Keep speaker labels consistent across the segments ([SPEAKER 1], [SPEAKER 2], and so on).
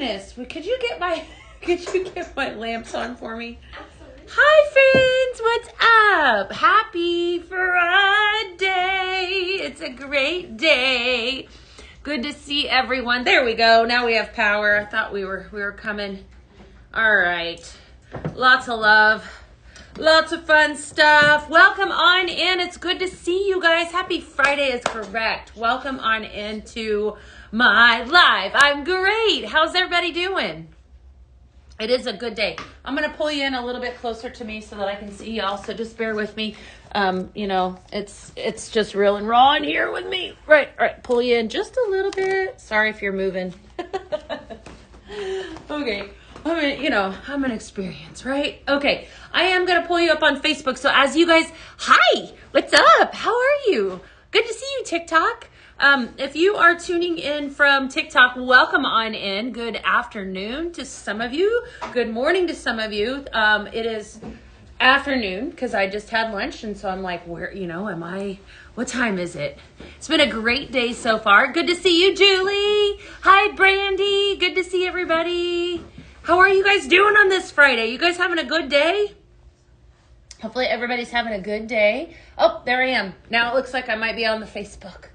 [SPEAKER 1] goodness. Could you get my lamps on for me? Absolutely. Hi, friends. What's up? Happy Friday. It's a great day. Good to see everyone. There we go. Now we have power. I thought we were coming. All right. Lots of love. Lots of fun stuff. Welcome on in. It's good to see you guys. Happy Friday is correct. Welcome on into my live. I'm great. How's everybody doing? It is a good day. I'm going to pull you in a little bit closer to me so that I can see y'all. So just bear with me. You know, it's just real and raw in here with me. Right. Pull you in just a little bit. Sorry if you're moving. Okay. I'm an experience, right? Okay. I am going to pull you up on Facebook. So as you guys, hi, what's up? How are you? Good to see you, TikTok. If you are tuning in from TikTok, welcome on in. Good afternoon to some of you. Good morning to some of you. It is afternoon because I just had lunch. And so I'm like, where, am I? What time is it? It's been a great day so far. Good to see you, Julie. Hi, Brandy. Good to see everybody. How are you guys doing on this Friday? You guys having a good day? Hopefully everybody's having a good day. Oh, there I am. Now it looks like I might be on the Facebook.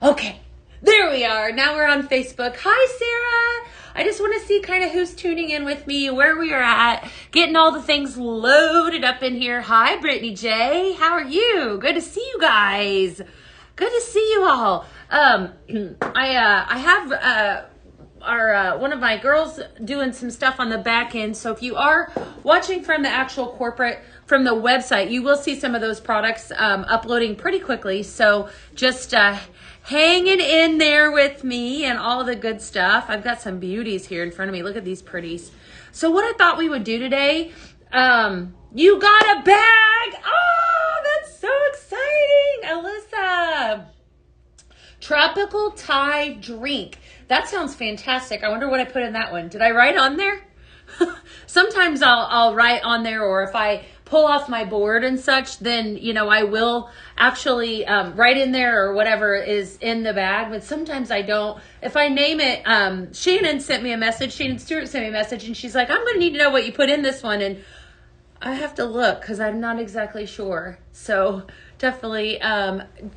[SPEAKER 1] Okay, there we are. Now we're on Facebook. Hi, Sarah. I just want to see kind of who's tuning in with me, where we are at, getting all the things loaded up in here. Hi, Brittany J. How are you? Good to see you guys. Good to see you all. I have one of my girls doing some stuff on the back end. So if you are watching from the actual corporate, from the website, you will see some of those products uploading pretty quickly. So just hanging in there with me and all the good stuff. I've got some beauties here in front of me. Look at these pretties. So what I thought we would do today, you got a bag. Oh, that's so exciting. Alyssa. Tropical Thai drink. That sounds fantastic. I wonder what I put in that one. Did I write on there? Sometimes I'll write on there, or if I pull off my board and such, then, I will actually write in there or whatever is in the bag. But sometimes I don't. If I name it, Shannon sent me a message. Shannon Stewart sent me a message, and she's like, I'm going to need to know what you put in this one. And I have to look because I'm not exactly sure. So definitely,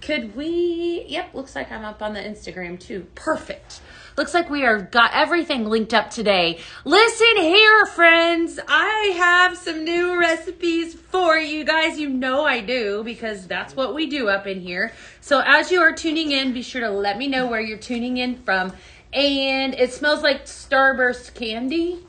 [SPEAKER 1] could we? Yep, looks like I'm up on the Instagram too. Perfect. Looks like we got everything linked up today. Listen here, friends. I have some new recipes for you guys. You know I do, because that's what we do up in here. So as you are tuning in, be sure to let me know where you're tuning in from. And it smells like Starburst candy.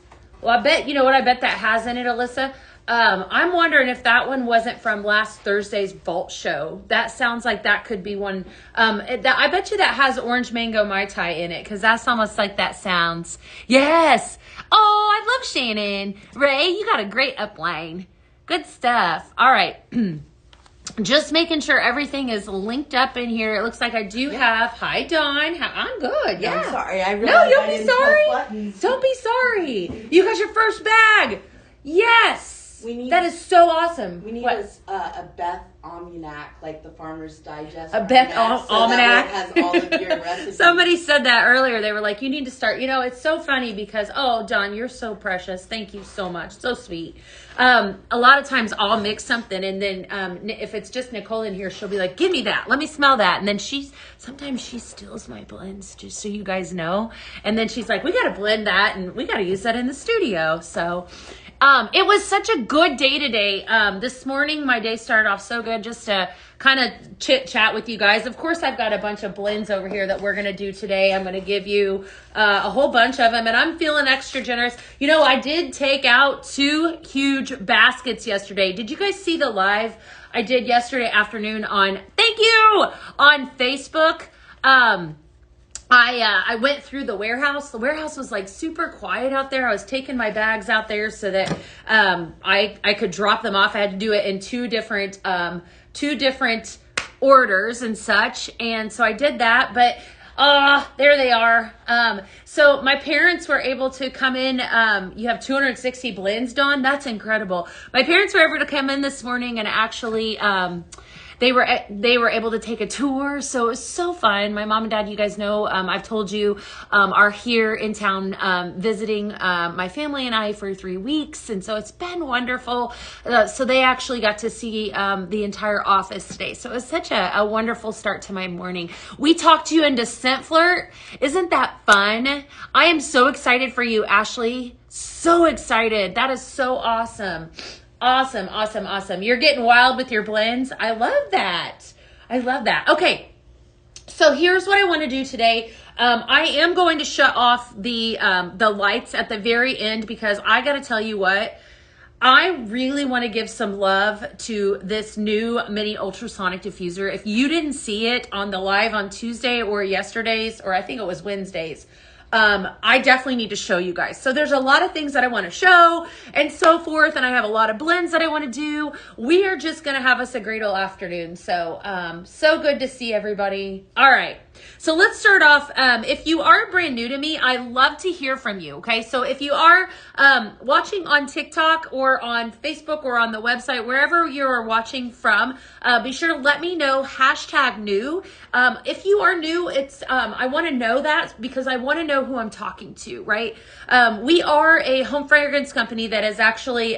[SPEAKER 1] Well, I bet, I bet that has in it, Alyssa. I'm wondering if that one wasn't from last Thursday's Vault show. That sounds like that could be one. I bet you that has orange mango Mai Tai in it, because that's almost like that sounds. Yes. Oh, I love Shannon. Ray, you got a great upline. Good stuff. All right. Just making sure everything is linked up in here. It looks like I do have. Hi, Dawn. I'm good. Yeah.
[SPEAKER 2] I'm sorry.
[SPEAKER 1] No, don't be sorry. Don't be sorry. You got your first bag. Yes. That is so awesome.
[SPEAKER 2] We need a Beth Almanac, like the Farmer's Digest.
[SPEAKER 1] A Beth Almanac.
[SPEAKER 2] That has all of your recipes.
[SPEAKER 1] Somebody said that earlier. They were like, you need to start. It's so funny because, oh, Dawn, you're so precious. Thank you so much. So sweet. A lot of times I'll mix something, and then if it's just Nicole in here, she'll be like, give me that. Let me smell that. And then sometimes she steals my blends, just so you guys know. And then she's like, we got to blend that, and we got to use that in the studio. So it was such a good day today. This morning, my day started off so good, just to kind of chit chat with you guys. Of course, I've got a bunch of blends over here that we're going to do today. I'm going to give you a whole bunch of them, and I'm feeling extra generous. I did take out 2 huge baskets yesterday. Did you guys see the live I did yesterday afternoon on Facebook? I went through the warehouse. The warehouse was like super quiet out there. I was taking my bags out there so that I could drop them off. I had to do it in two different orders and such. And so I did that, but there they are. So my parents were able to come in. You have 260 blends, Dawn. That's incredible. My parents were able to come in this morning and actually they were able to take a tour. So it was so fun. My mom and dad, you guys know, I've told you, are here in town visiting my family and I for 3 weeks. And so it's been wonderful. So they actually got to see the entire office today. So it was such a wonderful start to my morning. We talked you into Scent Flirt. Isn't that fun? I am so excited for you, Ashley. So excited. That is so awesome. Awesome, awesome, awesome. You're getting wild with your blends. I love that. I love that. Okay. So here's what I want to do today. I am going to shut off the lights at the very end because I got to tell you what, I really want to give some love to this new mini ultrasonic diffuser. If you didn't see it on the live on Tuesday or yesterday's, or I think it was Wednesdays, I definitely need to show you guys. So there's a lot of things that I want to show and so forth. And I have a lot of blends that I want to do. We are just going to have us a great old afternoon. So, so good to see everybody. All right. So let's start off. If you are brand new to me, I love to hear from you. Okay. So if you are, watching on TikTok or on Facebook or on the website, wherever you're watching from, be sure to let me know #new. If you are new, it's, I want to know that because I want to know who I'm talking to, right? We are a home fragrance company that is actually,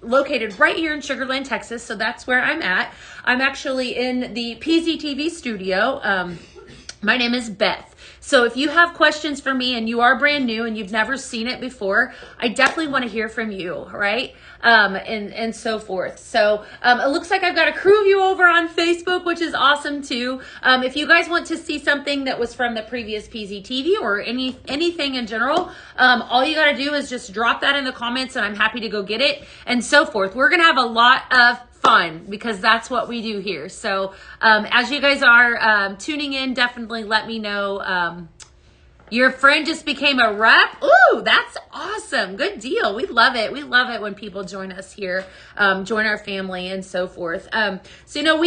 [SPEAKER 1] located right here in Sugar Land, Texas. So that's where I'm at. I'm actually in the PZTV studio. My name is Beth. So if you have questions for me and you are brand new and you've never seen it before, I definitely want to hear from you, right? And so forth. So it looks like I've got a crew of you over on Facebook, which is awesome too. If you guys want to see something that was from the previous PZTV or anything in general, all you got to do is just drop that in the comments and I'm happy to go get it and so forth. We're going to have a lot of fun because that's what we do here. So as you guys are tuning in, definitely let me know. Your friend just became a rep. Ooh, that's awesome. Good deal. We love it. We love it when people join us here, join our family and so forth. So, you know,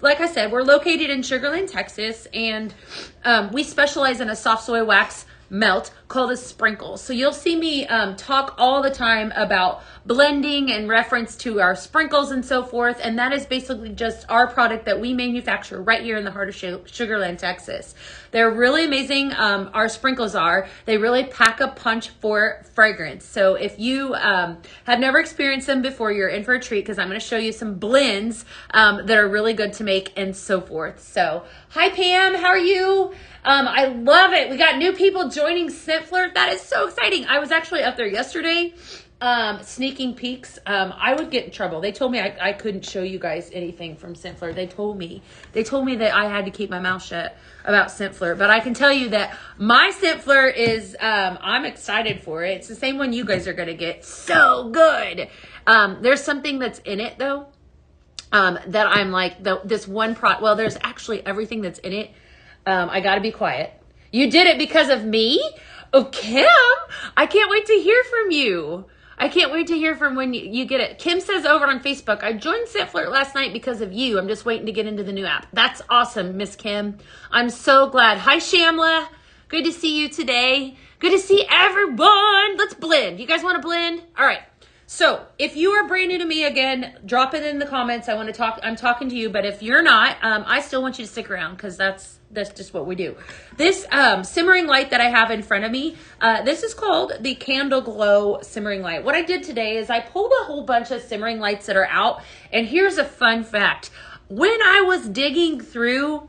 [SPEAKER 1] like I said, we're located in Sugar Land, Texas, and we specialize in a soft soy wax melt called a sprinkle. So you'll see me talk all the time about blending and reference to our sprinkles and so forth. And that is basically just our product that we manufacture right here in the heart of Sugar Land, Texas. They're really amazing. Our sprinkles are. They really pack a punch for fragrance. So if you have never experienced them before, you're in for a treat because I'm going to show you some blends that are really good to make and so forth. So hi Pam, how are you? I love it. We got new people joining Scent Flirt. That is so exciting. I was actually up there yesterday, sneaking peeks. I would get in trouble. They told me I couldn't show you guys anything from Scent Flirt. They told me that I had to keep my mouth shut about Scent Flirt. But I can tell you that my Scent Flirt is, I'm excited for it. It's the same one you guys are going to get. So good. There's something that's in it though, that I'm like, this one product. Well, there's actually everything that's in it. I got to be quiet. You did it because of me? Oh, Kim, I can't wait to hear from you. I can't wait to hear from when you get it. Kim says over on Facebook, I joined Scent Flirt last night because of you. I'm just waiting to get into the new app. That's awesome, Miss Kim. I'm so glad. Hi, Shamla. Good to see you today. Good to see everyone. Let's blend. You guys want to blend? All right. So if you are brand new to me, again, drop it in the comments. I want to talk. I'm talking to you, but if you're not, I still want you to stick around because that's just what we do. This simmering light that I have in front of me, this is called the Candle Glow Simmering Light. What I did today is I pulled a whole bunch of simmering lights that are out. And here's a fun fact. When I was digging through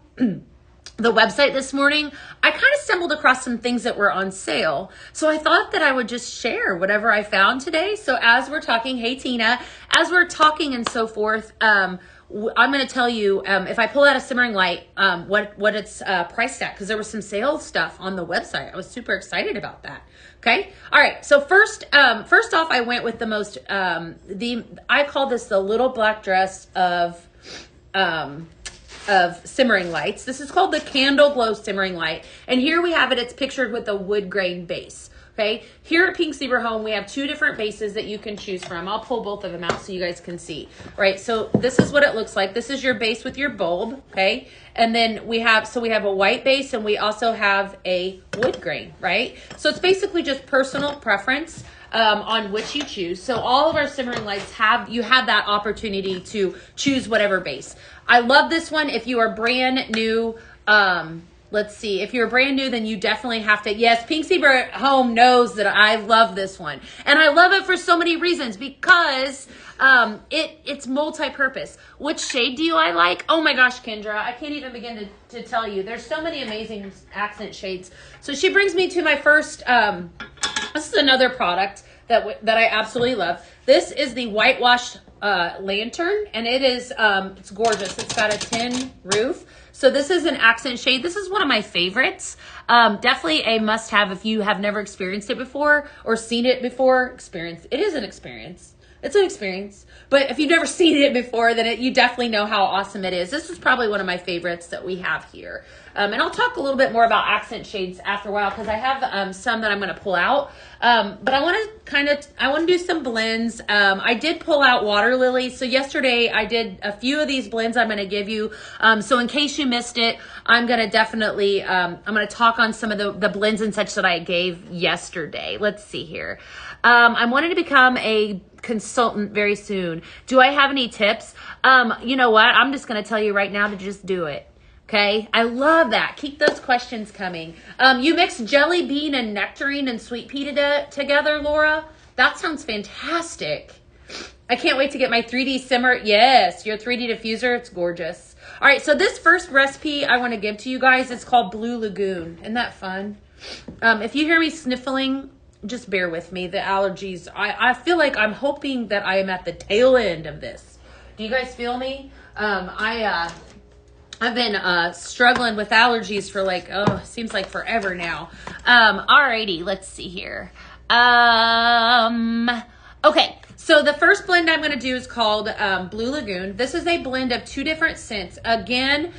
[SPEAKER 1] the website this morning, I kind of stumbled across some things that were on sale. So I thought that I would just share whatever I found today. So as we're talking, hey Tina, as we're talking and so forth, I'm going to tell you, if I pull out a simmering light, what it's priced at, because there was some sales stuff on the website. I was super excited about that. Okay. All right. So first off, I went with the most, I call this the little black dress of simmering lights. This is called the Candle Glow Simmering Light. And here we have it. It's pictured with a wood grain base. Okay, here at Pink Zebra Home, we have 2 different bases that you can choose from. I'll pull both of them out so you guys can see. Right, so this is what it looks like. This is your base with your bulb, okay? And then we have a white base, and we also have a wood grain, right? So it's basically just personal preference on which you choose. So all of our simmering lights have that opportunity to choose whatever base. I love this one. If you are brand new, let's see. If you're brand new, then you definitely have to. Yes, Pink Zebra Home knows that I love this one. And I love it for so many reasons because it's multi-purpose. Which shade do I like? Oh my gosh, Kendra, I can't even begin to tell you. There's so many amazing accent shades. So she brings me to my first, this is another product that I absolutely love. This is the whitewashed lantern, and it is it's gorgeous. It's got a tin roof. So this is an accent shade. This is one of my favorites. Definitely a must-have if you have never experienced it before or seen it before. It is an experience. It's an experience. But if you've never seen it before, then you definitely know how awesome it is. This is probably one of my favorites that we have here. And I'll talk a little bit more about accent shades after a while because I have some that I'm going to pull out. But I want to do some blends. I did pull out water lilies. So yesterday I did a few of these blends I'm going to give you. So in case you missed it, I'm going to definitely, I'm going to talk on some of the blends and such that I gave yesterday. Let's see here. I'm wanting to become a consultant very soon. Do I have any tips? You know what? I'm just going to tell you right now to just do it. Okay, I love that. Keep those questions coming. You mix jelly bean and nectarine and sweet pea together, Laura? That sounds fantastic. I can't wait to get my 3D simmer. Yes, your 3D diffuser. It's gorgeous. All right, so this first recipe I want to give to you guys is called Blue Lagoon. Isn't that fun? If you hear me sniffling, just bear with me. The allergies, I feel like I'm hoping that I am at the tail end of this. Do you guys feel me? I've been struggling with allergies for seems like forever now. Alrighty, let's see here. Okay, so the first blend I'm going to do is called Blue Lagoon. This is a blend of 2 different scents. Again,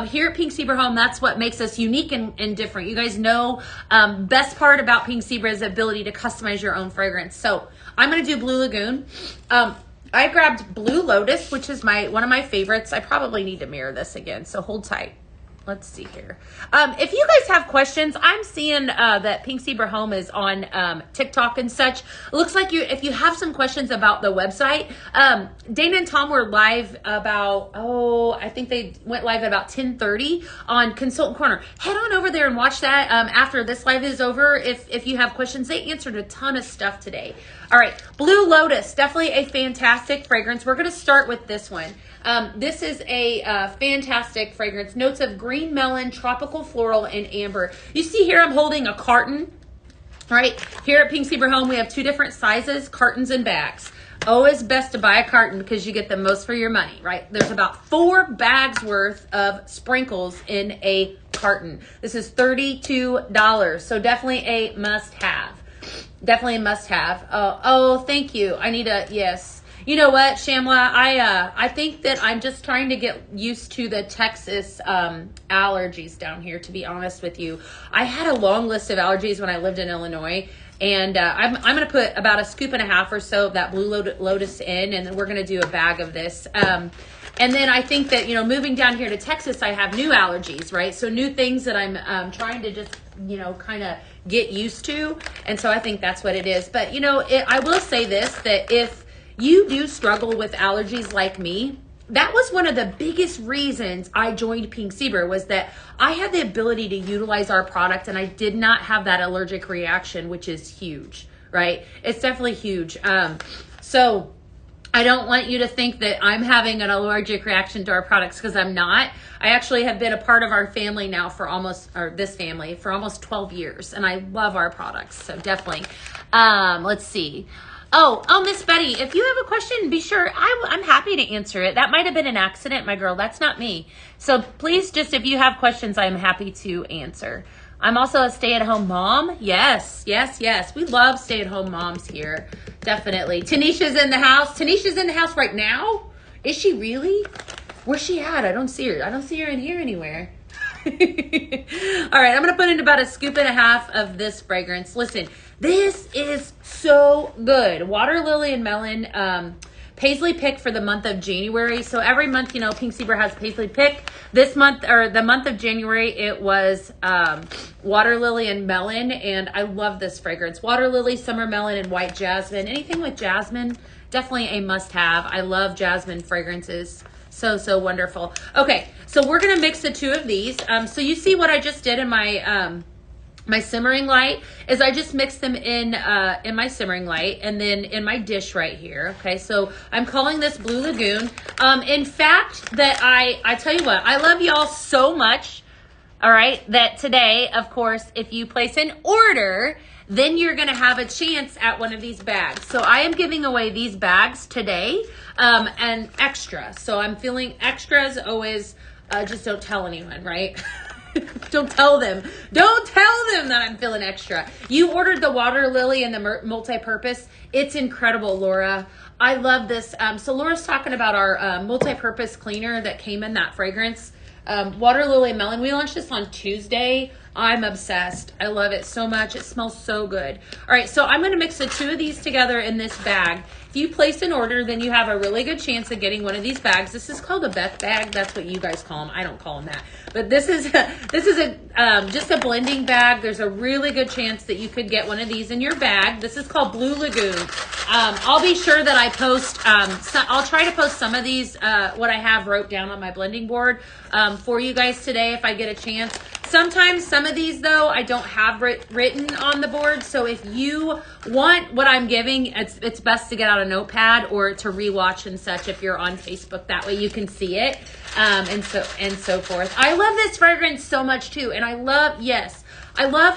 [SPEAKER 1] here at Pink Zebra Home, that's what makes us unique and different. You guys know best part about Pink Zebra is the ability to customize your own fragrance. So I'm going to do Blue Lagoon. I grabbed Blue Lotus, which is one of my favorites. I probably need to mirror this again, so hold tight. Let's see here. If you guys have questions, I'm seeing that Pink Zebra Home is on TikTok and such. It looks like if you have some questions about the website, Dana and Tom were live about, I think they went live at about 10:30 on Consultant Corner. Head on over there and watch that after this live is over. If you have questions, they answered a ton of stuff today. All right, Blue Lotus, definitely a fantastic fragrance. We're going to start with this one. This is a fantastic fragrance. Notes of green melon, tropical floral, and amber. You see here I'm holding a carton. All right, here at Pink Zebra Home, we have 2 different sizes, cartons and bags. Always best to buy a carton because you get the most for your money, right? There's about 4 bags worth of sprinkles in a carton. This is $32, so definitely a must-have. Definitely a must-have. Oh, thank you. Yes. You know what, Shamla? I think that I'm just trying to get used to the Texas allergies down here, to be honest with you. I had a long list of allergies when I lived in Illinois, and I'm going to put about a scoop and a half or so of that Blue Lotus in, and then we're going to do a bag of this. And then I think that, moving down here to Texas, I have new allergies, right? So new things that I'm trying to just, kind of get used to. And so I think that's what it is. But, I will say this, that if you do struggle with allergies like me, that was one of the biggest reasons I joined Pink Zebra, was that I had the ability to utilize our product and I did not have that allergic reaction, which is huge, right? It's definitely huge. So I don't want you to think that I'm having an allergic reaction to our products, because I'm not. I actually have been a part of our family now for almost 12 years, and I love our products. So definitely. Let's see. Oh, Miss Betty, if you have a question, be sure. I'm happy to answer it. That might have been an accident, my girl. That's not me. So please, just if you have questions, I'm happy to answer. I'm also a stay-at-home mom. Yes. We love stay-at-home moms here. Definitely. Tanisha's in the house. Tanisha's in the house right now? Is she really? Where's she at? I don't see her. I don't see her in here anywhere. All right, I'm gonna put in about a scoop and a half of this fragrance. Listen, this is so good. Water lily and melon. Paisley pick for the month of January. So every month, you know, Pink Zebra has Paisley pick. This month, or the month of January, it was water lily and melon, and I love this fragrance. Water lily, summer melon, and white jasmine. Anything with jasmine, definitely a must-have. I love jasmine fragrances. So wonderful. Okay, so we're gonna mix the two of these. So you see what I just did in my my simmering light is I just mixed them in my simmering light and then in my dish right here. Okay, so I'm calling this Blue Lagoon. In fact, that I tell you what, I love y'all so much. All right, that today, of course, if you place an order, then you're gonna have a chance at one of these bags. So I am giving away these bags today, and extra. So I'm feeling extra as always. Just don't tell anyone, right? Don't tell them. Don't tell them that I'm feeling extra. You ordered the water lily and the multi-purpose. It's incredible, Laura. I love this. So Laura's talking about our multi-purpose cleaner that came in that fragrance. Water lily melon. We launched this on Tuesday. I'm obsessed. I love it so much. It smells so good. All right, so I'm going to mix the two of these together in this bag. If you place an order, then you have a really good chance of getting one of these bags. This is called a Beth bag. That's what you guys call them. I don't call them that. But this is just a blending bag. There's a really good chance that you could get one of these in your bag. This is called Blue Lagoon. I'll be sure that I post, I'll try to post some of these, what I have wrote down on my blending board for you guys today if I get a chance. Sometimes some of these, though, I don't have written on the board. So if you want what I'm giving, it's best to get out a notepad or to rewatch and such if you're on Facebook. That way you can see it and so forth. I love this fragrance so much, too. And I love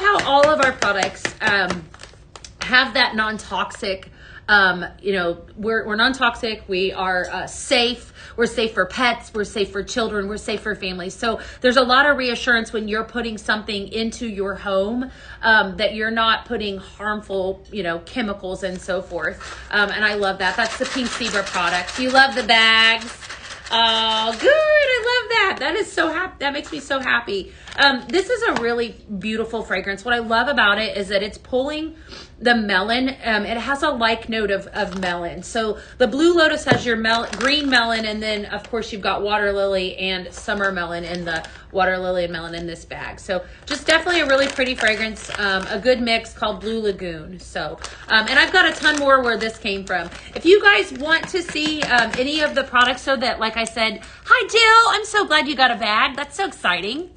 [SPEAKER 1] how all of our products have that non-toxic, we're non-toxic. We are safe. We're safe for pets. We're safe for children. We're safe for families. So there's a lot of reassurance when you're putting something into your home that you're not putting harmful, chemicals and so forth. And I love that. That's the Pink Zebra products. You love the bags. Oh, good. I love that. That is so happy. That makes me so happy. This is a really beautiful fragrance. What I love about it is that it's pulling the melon. It has a like note of melon. So the Blue Lotus has your green melon, and then of course you've got water lily and summer melon in the water lily and melon in this bag. So just definitely a really pretty fragrance, a good mix called Blue Lagoon. So, and I've got a ton more where this came from. If you guys want to see any of the products, so that, like I said, hi Jill, I'm so glad you got a bag. That's so exciting.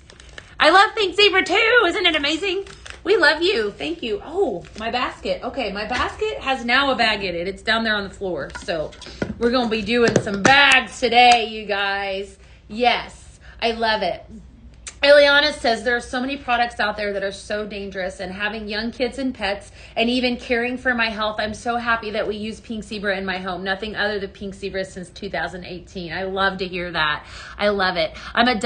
[SPEAKER 1] I love Pink Zebra too. Isn't it amazing? We love you. Thank you. Oh, my basket. Okay, my basket has now a bag in it. It's down there on the floor. So we're going to be doing some bags today, you guys. Yes, I love it. Eliana says there are so many products out there that are so dangerous, and having young kids and pets and even caring for my health, I'm so happy that we use Pink Zebra in my home. Nothing other than Pink Zebra since 2018. I love to hear that. I love it. I'm a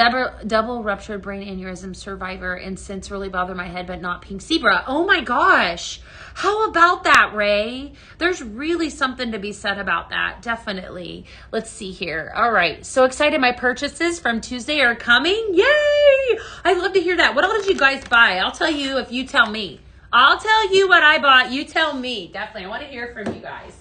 [SPEAKER 1] double ruptured brain aneurysm survivor, and scents really bother my head, but not Pink Zebra. Oh my gosh. How about that, Ray? There's really something to be said about that. Definitely. Let's see here. All right. So excited. My purchases from Tuesday are coming. Yay! I love to hear that. What all did you guys buy? I'll tell you if you tell me. I'll tell you what I bought. You tell me. Definitely. I want to hear from you guys.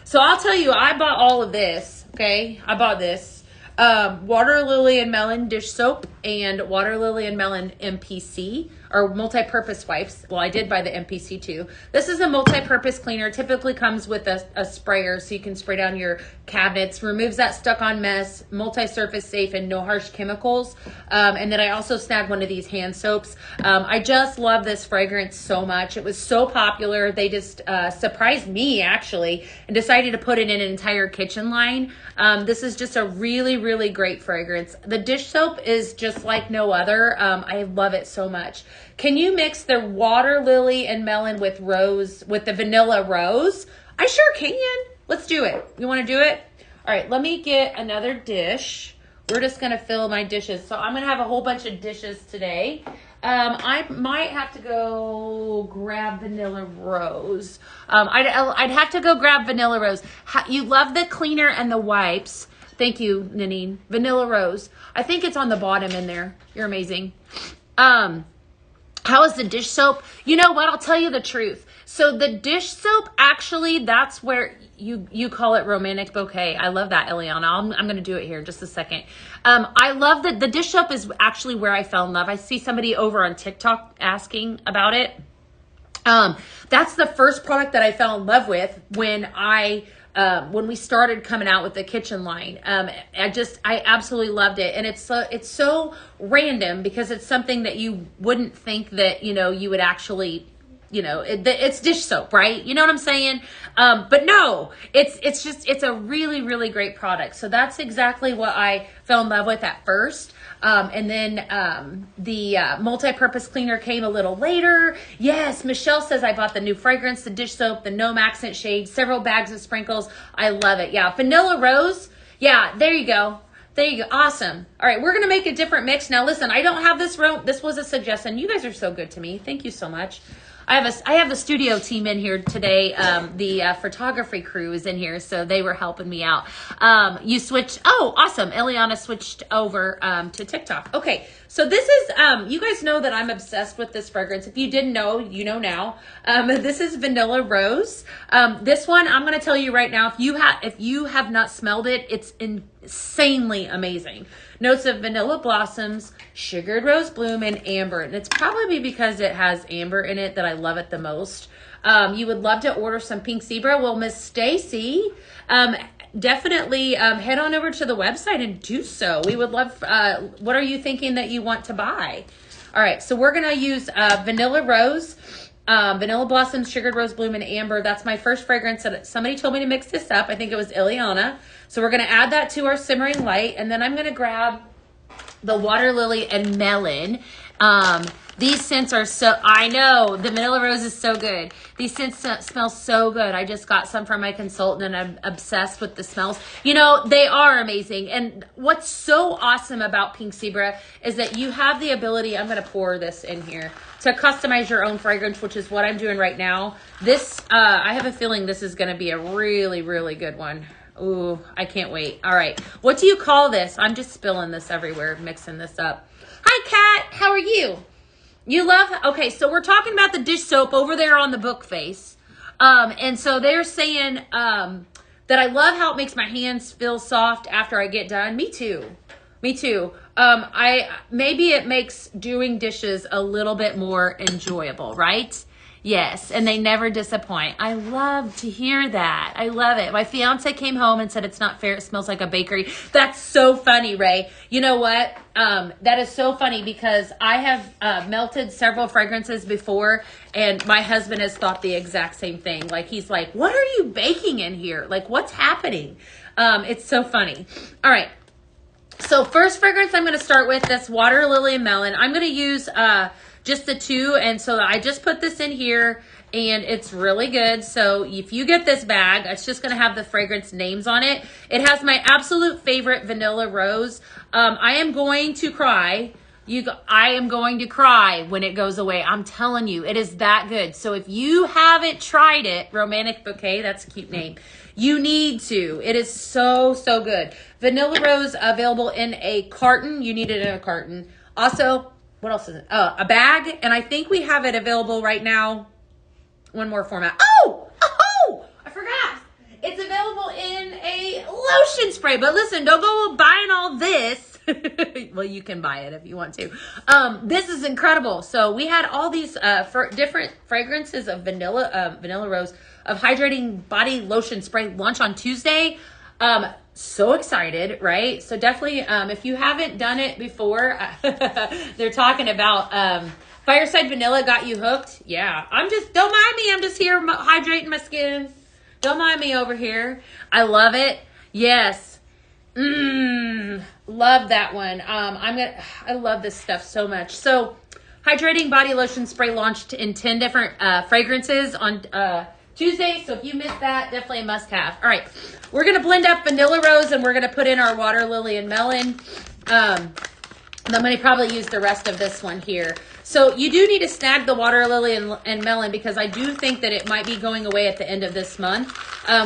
[SPEAKER 1] So I'll tell you, I bought all of this. Okay. I bought this. Water lily and melon dish soap and water lily and melon MPC or multi-purpose wipes. Well, I did buy the MPC too. This is a multi-purpose cleaner. Typically comes with a sprayer so you can spray down your cabinets, removes that stuck-on mess, multi-surface safe, and no harsh chemicals. And then I also snagged one of these hand soaps. I just love this fragrance so much. It was so popular. They just surprised me, actually, and decided to put it in an entire kitchen line. This is just a really, really great fragrance. The dish soap is just like no other. I love it so much. Can you mix the water lily and melon with the vanilla rose? I sure can. Let's do it. You want to do it? All right, let me get another dish. We're just going to fill my dishes. So I'm going to have a whole bunch of dishes today. I might have to go grab vanilla rose. I'd have to go grab vanilla rose. You love the cleaner and the wipes. Thank you, Nanine. Vanilla Rose. I think it's on the bottom in there. You're amazing. How is the dish soap? You know what? I'll tell you the truth. So the dish soap, actually, that's where you call it romantic bouquet. I love that, Eliana. I'm going to do it here in just a second. I love that the dish soap is actually where I fell in love. I see somebody over on TikTok asking about it. That's the first product that I fell in love with when we started coming out with the kitchen line. I absolutely loved it. And it's so random because it's something that you wouldn't think that, you would actually, it's dish soap, right? You know what I'm saying? But no, it's a really, really great product. So that's exactly what I fell in love with at first. And then the multi-purpose cleaner came a little later. Yes, Michelle says I bought the new fragrance, the dish soap, the gnome accent shade, several bags of sprinkles. I love it. Yeah, vanilla rose. Yeah, there you go. There you go. Awesome. All right, we're going to make a different mix. Now, listen, I don't have this room. This was a suggestion. You guys are so good to me. Thank you so much. I have the studio team in here today. The photography crew is in here, so they were helping me out. You switched. Oh, awesome. Eliana switched over to TikTok. Okay, so this is, you guys know that I'm obsessed with this fragrance. If you didn't know, you know now. This is Vanilla Rose. This one, I'm going to tell you right now, if you have not smelled it, it's insanely amazing. Notes of vanilla blossoms, sugared rose bloom, and amber. And it's probably because it has amber in it that I love it the most. You would love to order some pink zebra. Well, Miss Stacy, definitely head on over to the website and do so. We would love, what are you thinking that you want to buy? All right, so we're going to use vanilla rose, vanilla blossoms, sugared rose bloom, and amber. That's my first fragrance. Somebody told me to mix this up. I think it was Ileana. So we're going to add that to our simmering light. And then I'm going to grab the water lily and melon. These scents are I know, the vanilla rose is so good. These scents smell so good. I just got some from my consultant and I'm obsessed with the smells. They are amazing. And what's so awesome about Pink Zebra is that you have the ability, I'm going to pour this in here, to customize your own fragrance, which is what I'm doing right now. This, I have a feeling this is going to be a really, really good one. Ooh, I can't wait. All right. What do you call this? I'm just spilling this everywhere, mixing this up. Hi, Kat. How are you? Okay, so we're talking about the dish soap over there on the book face. And so they're saying that I love how it makes my hands feel soft after I get done. Me too. Maybe it makes doing dishes a little bit more enjoyable, right? Yes, and they never disappoint. I love to hear that. I love it. My fiance came home and said it's not fair. It smells like a bakery. That's so funny, Ray. You know what? That is so funny because I have melted several fragrances before, and my husband has thought the exact same thing. Like, he's like, what are you baking in here? Like, what's happening? It's so funny. All right. So first fragrance I'm going to start with, that's Water Lily and Melon. I'm going to use just the two, and so I just put this in here, and it's really good. So if you get this bag, it's just going to have the fragrance names on it. It has my absolute favorite Vanilla Rose. I am going to cry. I am going to cry when it goes away. I'm telling you, it is that good. So if you haven't tried it, Romantic Bouquet, that's a cute name. You need to. It is so, so good. Vanilla Rose available in a carton. You need it in a carton. Also, what else is it? A bag. And I think we have it available right now. One more format. Oh, I forgot. It's available in a lotion spray. But listen, don't go buying all this. Well, you can buy it if you want to. This is incredible. So we had all these different fragrances of vanilla rose, of hydrating body lotion spray launch on Tuesday. So excited, right? So definitely, if you haven't done it before, they're talking about Fireside Vanilla got you hooked. Yeah, don't mind me. I'm just here hydrating my skin. Don't mind me over here. I love it. Yes. Love that one. I love this stuff so much. So hydrating body lotion spray launched in 10 different fragrances on Tuesday. So if you missed that, definitely a must have. All right. We're going to blend up Vanilla Rose and we're going to put in our Water Lily and Melon. And I'm going to probably use the rest of this one here. So you do need to snag the water lily and melon because I do think that it might be going away at the end of this month.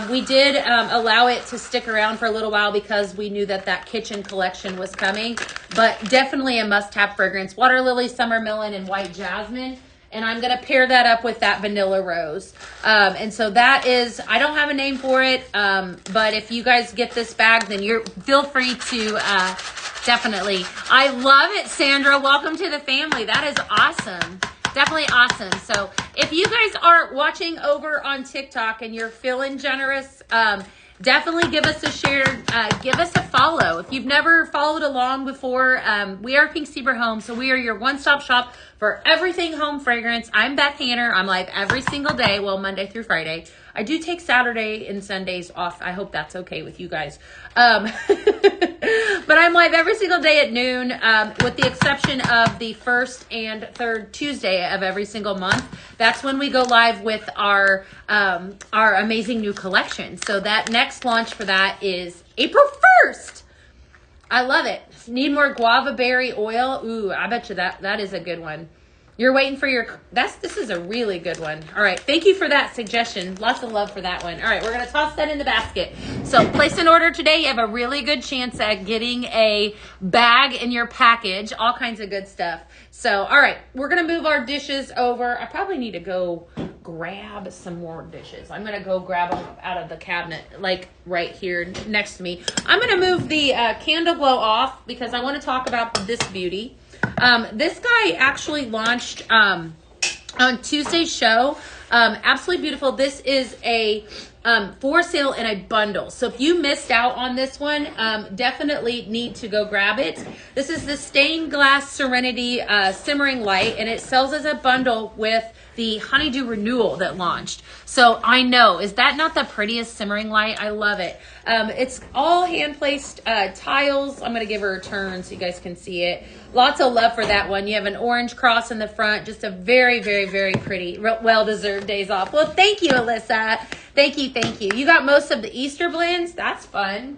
[SPEAKER 1] We did allow it to stick around for a little while because we knew that that kitchen collection was coming. But definitely a must-have fragrance. Water lily, summer melon, and white jasmine. And I'm going to pair that up with that vanilla rose. And so that is, I don't have a name for it. But if you guys get this bag, then feel free to... definitely. I love it, Sandra. Welcome to the family. That is awesome. Definitely awesome. So if you guys are watching over on TikTok and you're feeling generous, definitely give us a share. Give us a follow. If you've never followed along before, we are Pink Zebra Home. So we are your one-stop shop for everything home fragrance. I'm Beth Hanner. I'm live every single day. Well, Monday through Friday. I do take Saturday and Sundays off. I hope that's okay with you guys. But I'm live every single day at noon, with the exception of the first and third Tuesday of every single month. That's when we go live with our amazing new collection. So that next launch for that is April 1st. I love it. Need more guava berry oil? Ooh, I bet you that is a good one. You're waiting for your, this is a really good one. All right. Thank you for that suggestion. Lots of love for that one. All right. We're going to toss that in the basket. So place an order today. You have a really good chance at getting a bag in your package, all kinds of good stuff. So, all right. We're going to move our dishes over. I probably need to go grab some more dishes. I'm going to go grab them out of the cabinet, like right here next to me. I'm going to move the candle glow off because I want to talk about this beauty. This guy actually launched on Tuesday's show. Absolutely beautiful. This is a for sale in a bundle. So if you missed out on this one, definitely need to go grab it. This is the stained glass Serenity Simmering light, and it sells as a bundle with the Honeydew Renewal that launched. So I know, is that not the prettiest Simmering light? I love it. It's all hand-placed tiles. I'm going to give her a turn so you guys can see it. Lots of love for that one. You have an orange cross in the front. Just a very, very, very pretty, well-deserved days off. Well, thank you, Alyssa. Thank you, thank you. You got most of the Easter blends. That's fun.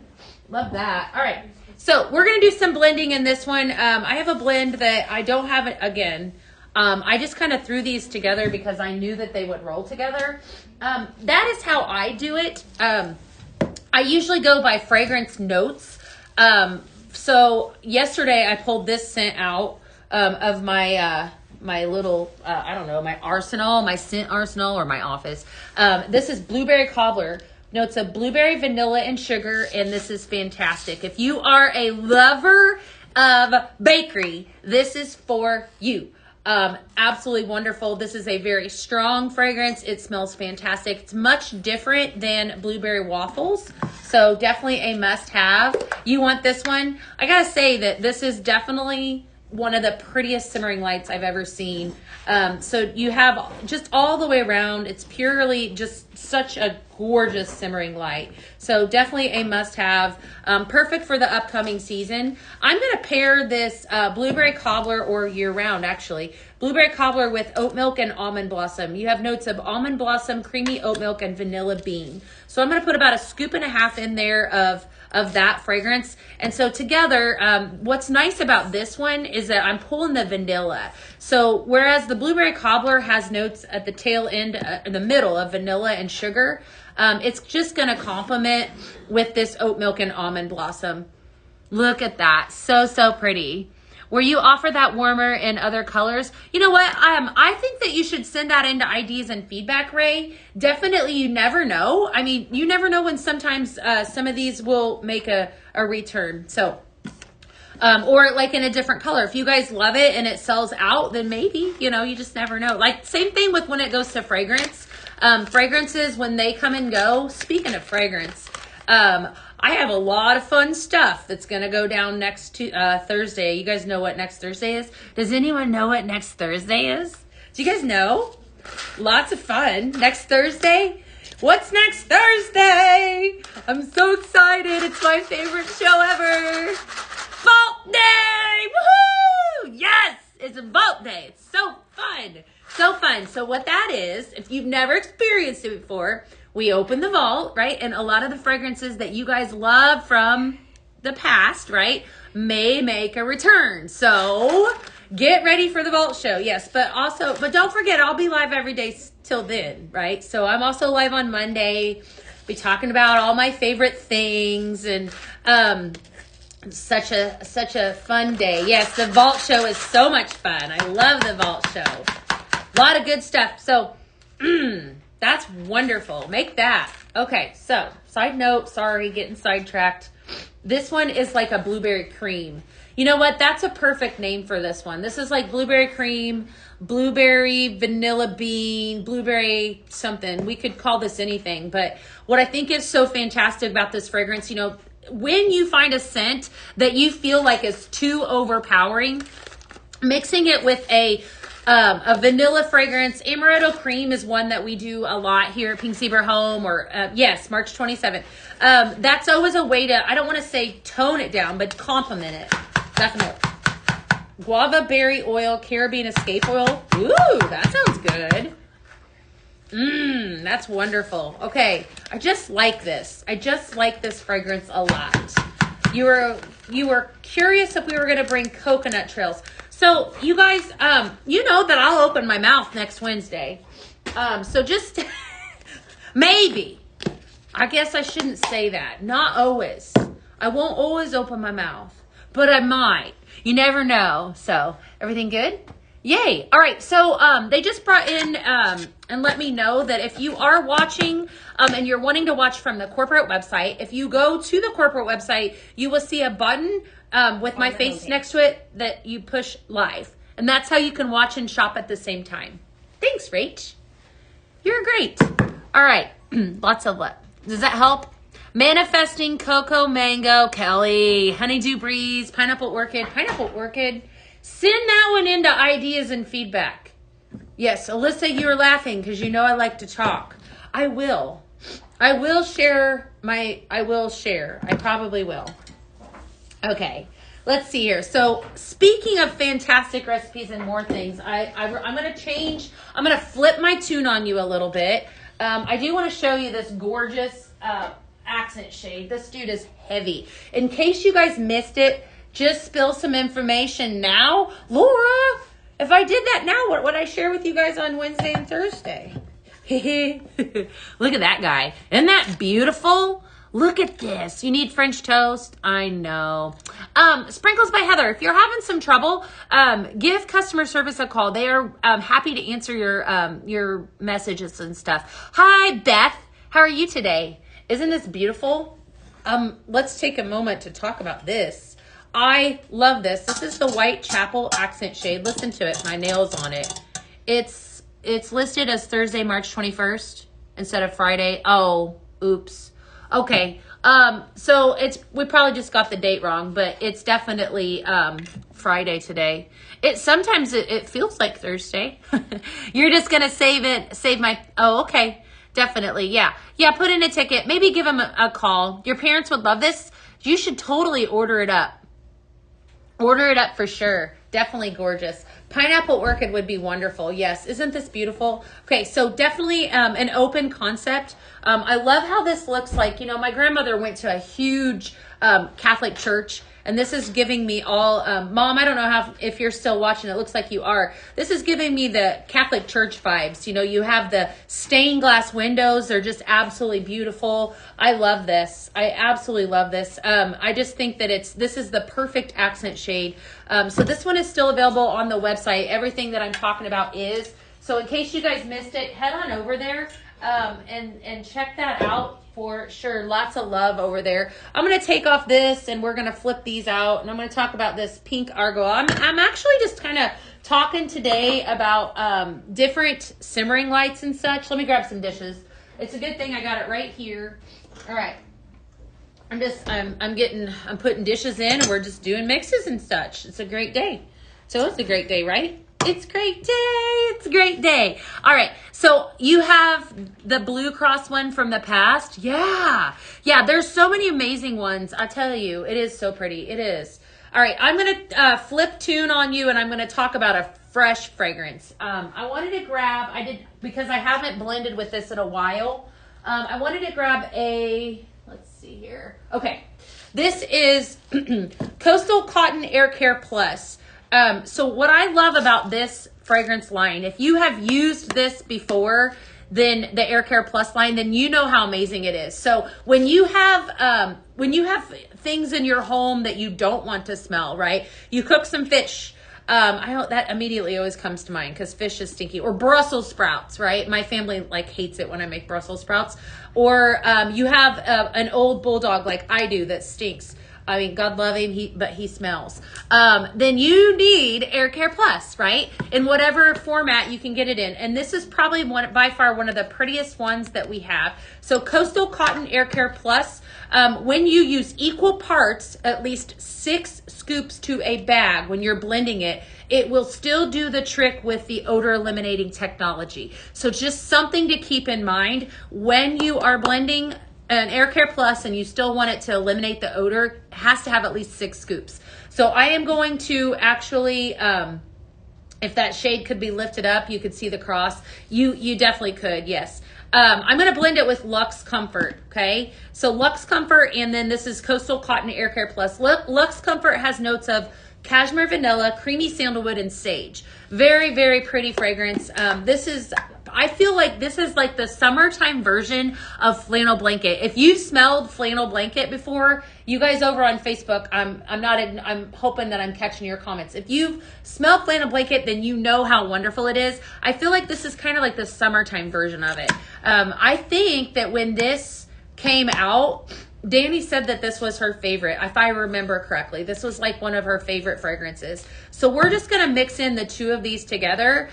[SPEAKER 1] Love that. All right. So we're going to do some blending in this one. I have a blend that I don't have it again. I just kind of threw these together because I knew that they would roll together. That is how I do it. I usually go by fragrance notes. So yesterday I pulled this scent out of my my little, I don't know, my arsenal, my scent arsenal, or my office. This is Blueberry Cobbler. Notes of blueberry, vanilla, and sugar, and this is fantastic. If you are a lover of bakery, this is for you. Absolutely wonderful. This is a very strong fragrance. It smells fantastic. It's much different than blueberry waffles. So definitely a must have. You want this one? I gotta say that this is definitely one of the prettiest simmering lights I've ever seen. So you have just all the way around. It's purely just such a gorgeous simmering light. So definitely a must have. Perfect for the upcoming season. I'm going to pair this blueberry cobbler, or year round actually, blueberry cobbler with oat milk and almond blossom. You have notes of almond blossom, creamy oat milk, and vanilla bean. So I'm going to put about a scoop and a half in there of that fragrance. And so together, what's nice about this one is that I'm pulling the vanilla. So whereas the blueberry cobbler has notes at the tail end, in the middle of vanilla and sugar, it's just going to complement with this oat milk and almond blossom. Look at that. So, so pretty. Where you offer that warmer in other colors. You know what? I think that you should send that into IDs and feedback, Ray. Definitely, you never know. I mean, you never know when sometimes some of these will make a return. So, or like in a different color. If you guys love it and it sells out, then maybe, you know, you just never know. Like same thing with when it goes to fragrance. Fragrances, when they come and go, speaking of fragrance, I have a lot of fun stuff that's going to go down next Thursday. You guys know what next Thursday is? Does anyone know what next Thursday is? Do you guys know? Lots of fun. Next Thursday? What's next Thursday? I'm so excited. It's my favorite show ever. Vault Day! Woohoo! Yes! It's a Vault Day. It's so fun. So fun. So what that is, if you've never experienced it before, we open the vault, right? And a lot of the fragrances that you guys love from the past, right, may make a return. So get ready for the Vault Show. Yes, but don't forget, I'll be live every day till then, right? So I'm also live on Monday, be talking about all my favorite things, and such a fun day. Yes, the Vault Show is so much fun. I love the Vault Show. A lot of good stuff. So that's wonderful. Make that. Okay, so side note, sorry, getting sidetracked. This one is like a blueberry cream. You know what? That's a perfect name for this one. This is like blueberry cream, blueberry vanilla bean, blueberry something. We could call this anything. But what I think is so fantastic about this fragrance, you know, when you find a scent that you feel like is too overpowering, mixing it with a vanilla fragrance. Amaretto cream is one that we do a lot here at Pink Zebra Home, or yes, March 27th. That's always a way to, I don't want to say tone it down, but complement it. Definitely. Guava berry oil, Caribbean escape oil. Ooh, that sounds good. That's wonderful. Okay, I just like this. I just like this fragrance a lot. You were curious if we were going to bring coconut trails. So you guys, you know that I'll open my mouth next Wednesday. So just maybe. I guess I shouldn't say that. Not always. I won't always open my mouth, but I might. You never know. So everything good? Yay. All right. So they just brought in and let me know that if you are watching and you're wanting to watch from the corporate website, if you go to the corporate website, you will see a button with my face next to it that you push live. And that's how you can watch and shop at the same time. Thanks, Rach. You're great. All right. Lots of love. Does that help? Manifesting Cocoa Mango, Kelly, Honeydew Breeze, Pineapple Orchid. Send that one into ideas and feedback. Yes, Alyssa, you were laughing because you know I like to talk. I will share. I probably will. Okay, let's see here. So speaking of fantastic recipes and more things, I'm going to change. I'm going to flip my tune on you a little bit. I do want to show you this gorgeous accent shade. This dude is heavy. In case you guys missed it, just spill some information now. Laura, if I did that now, what would I share with you guys on Wednesday and Thursday? Look at that guy. Isn't that beautiful? Look at this. You need French toast? I know. Sprinkles by Heather. If you're having some trouble, give customer service a call. They are happy to answer your messages and stuff. Hi, Beth. How are you today? Isn't this beautiful? Let's take a moment to talk about this. I love this. This is the Whitechapel accent shade. Listen to it. My nails on it. It's listed as Thursday, March 21st instead of Friday. Oh, oops. Okay. So we probably just got the date wrong, but it's definitely Friday today. Sometimes it feels like Thursday. You're just gonna save my. Oh, okay. Definitely. Yeah. Put in a ticket. Maybe give them a call. Your parents would love this. You should totally order it up. Order it up for sure. Definitely gorgeous. Pineapple Orchid would be wonderful. Yes. Isn't this beautiful? Okay. So definitely an open concept. I love how this looks like, you know, my grandmother went to a huge Catholic church, and this is giving me all, Mom, I don't know if you're still watching. It looks like you are. This is giving me the Catholic church vibes. You know, you have the stained glass windows. They're just absolutely beautiful. I love this. I absolutely love this. I just think that this is the perfect accent shade. So this one is still available on the website. Everything that I'm talking about is. So in case you guys missed it, head on over there and check that out. For sure. Lots of love over there. I'm going to take off this and we're going to flip these out. And I'm going to talk about this pink argo. I'm actually just kind of talking today about different simmering lights and such. Let me grab some dishes. It's a good thing I got it right here. All right. I'm putting dishes in and we're just doing mixes and such. It's a great day. So it's a great day, right? It's a great day. It's a great day. All right. So you have the Blue Cross one from the past. Yeah. There's so many amazing ones. I tell you, it is so pretty. It is. All right. I'm going to flip tune on you and I'm going to talk about a fresh fragrance. I wanted to grab, because I haven't blended with this in a while. I wanted to grab let's see here. Okay. This is Coastal Cotton Air Care Plus. So what I love about this fragrance line, if you have used this before, then the Air Care Plus line, then you know how amazing it is. So when you have things in your home that you don't want to smell, right? You cook some fish. That immediately always comes to mind because fish is stinky. Or Brussels sprouts, right? My family like hates it when I make Brussels sprouts. Or you have an old bulldog like I do that stinks. I mean, God love him, but he smells. Then you need Air Care Plus, right? In whatever format you can get it in. And this is probably by far one of the prettiest ones that we have. So Coastal Cotton Air Care Plus, when you use equal parts, at least 6 scoops to a bag when you're blending it, it will still do the trick with the odor eliminating technology. So just something to keep in mind when you are blending an Air Care Plus and you still want it to eliminate the odor, it has to have at least 6 scoops. So I am going to actually, if that shade could be lifted up, you could see the cross. You definitely could, yes. I'm going to blend it with Luxe Comfort, okay? So Luxe Comfort, and then this is Coastal Cotton Air Care Plus. Luxe Comfort has notes of cashmere vanilla, creamy sandalwood, and sage. Very, very pretty fragrance. I feel like this is like the summertime version of flannel blanket. If you've smelled flannel blanket before, you guys over on Facebook, I'm hoping that I'm catching your comments. If you've smelled flannel blanket, then you know how wonderful it is. I feel like this is kind of like the summertime version of it. I think that when this came out, Danny said that this was her favorite, if I remember correctly. This was like one of her favorite fragrances. So we're just going to mix in the 2 of these together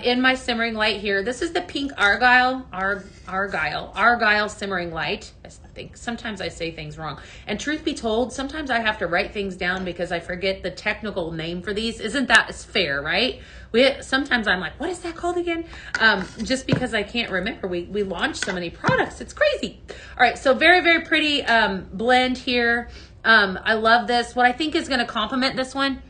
[SPEAKER 1] in my Simmering light here. This is the pink Argyle Simmering light. I think sometimes I say things wrong. And truth be told, sometimes I have to write things down because I forget the technical name for these. Isn't that fair, right? Sometimes I'm like, what is that called again? Just because I can't remember. We launched so many products. It's crazy. All right, so very, very pretty blend here. I love this. What I think is going to complement this one,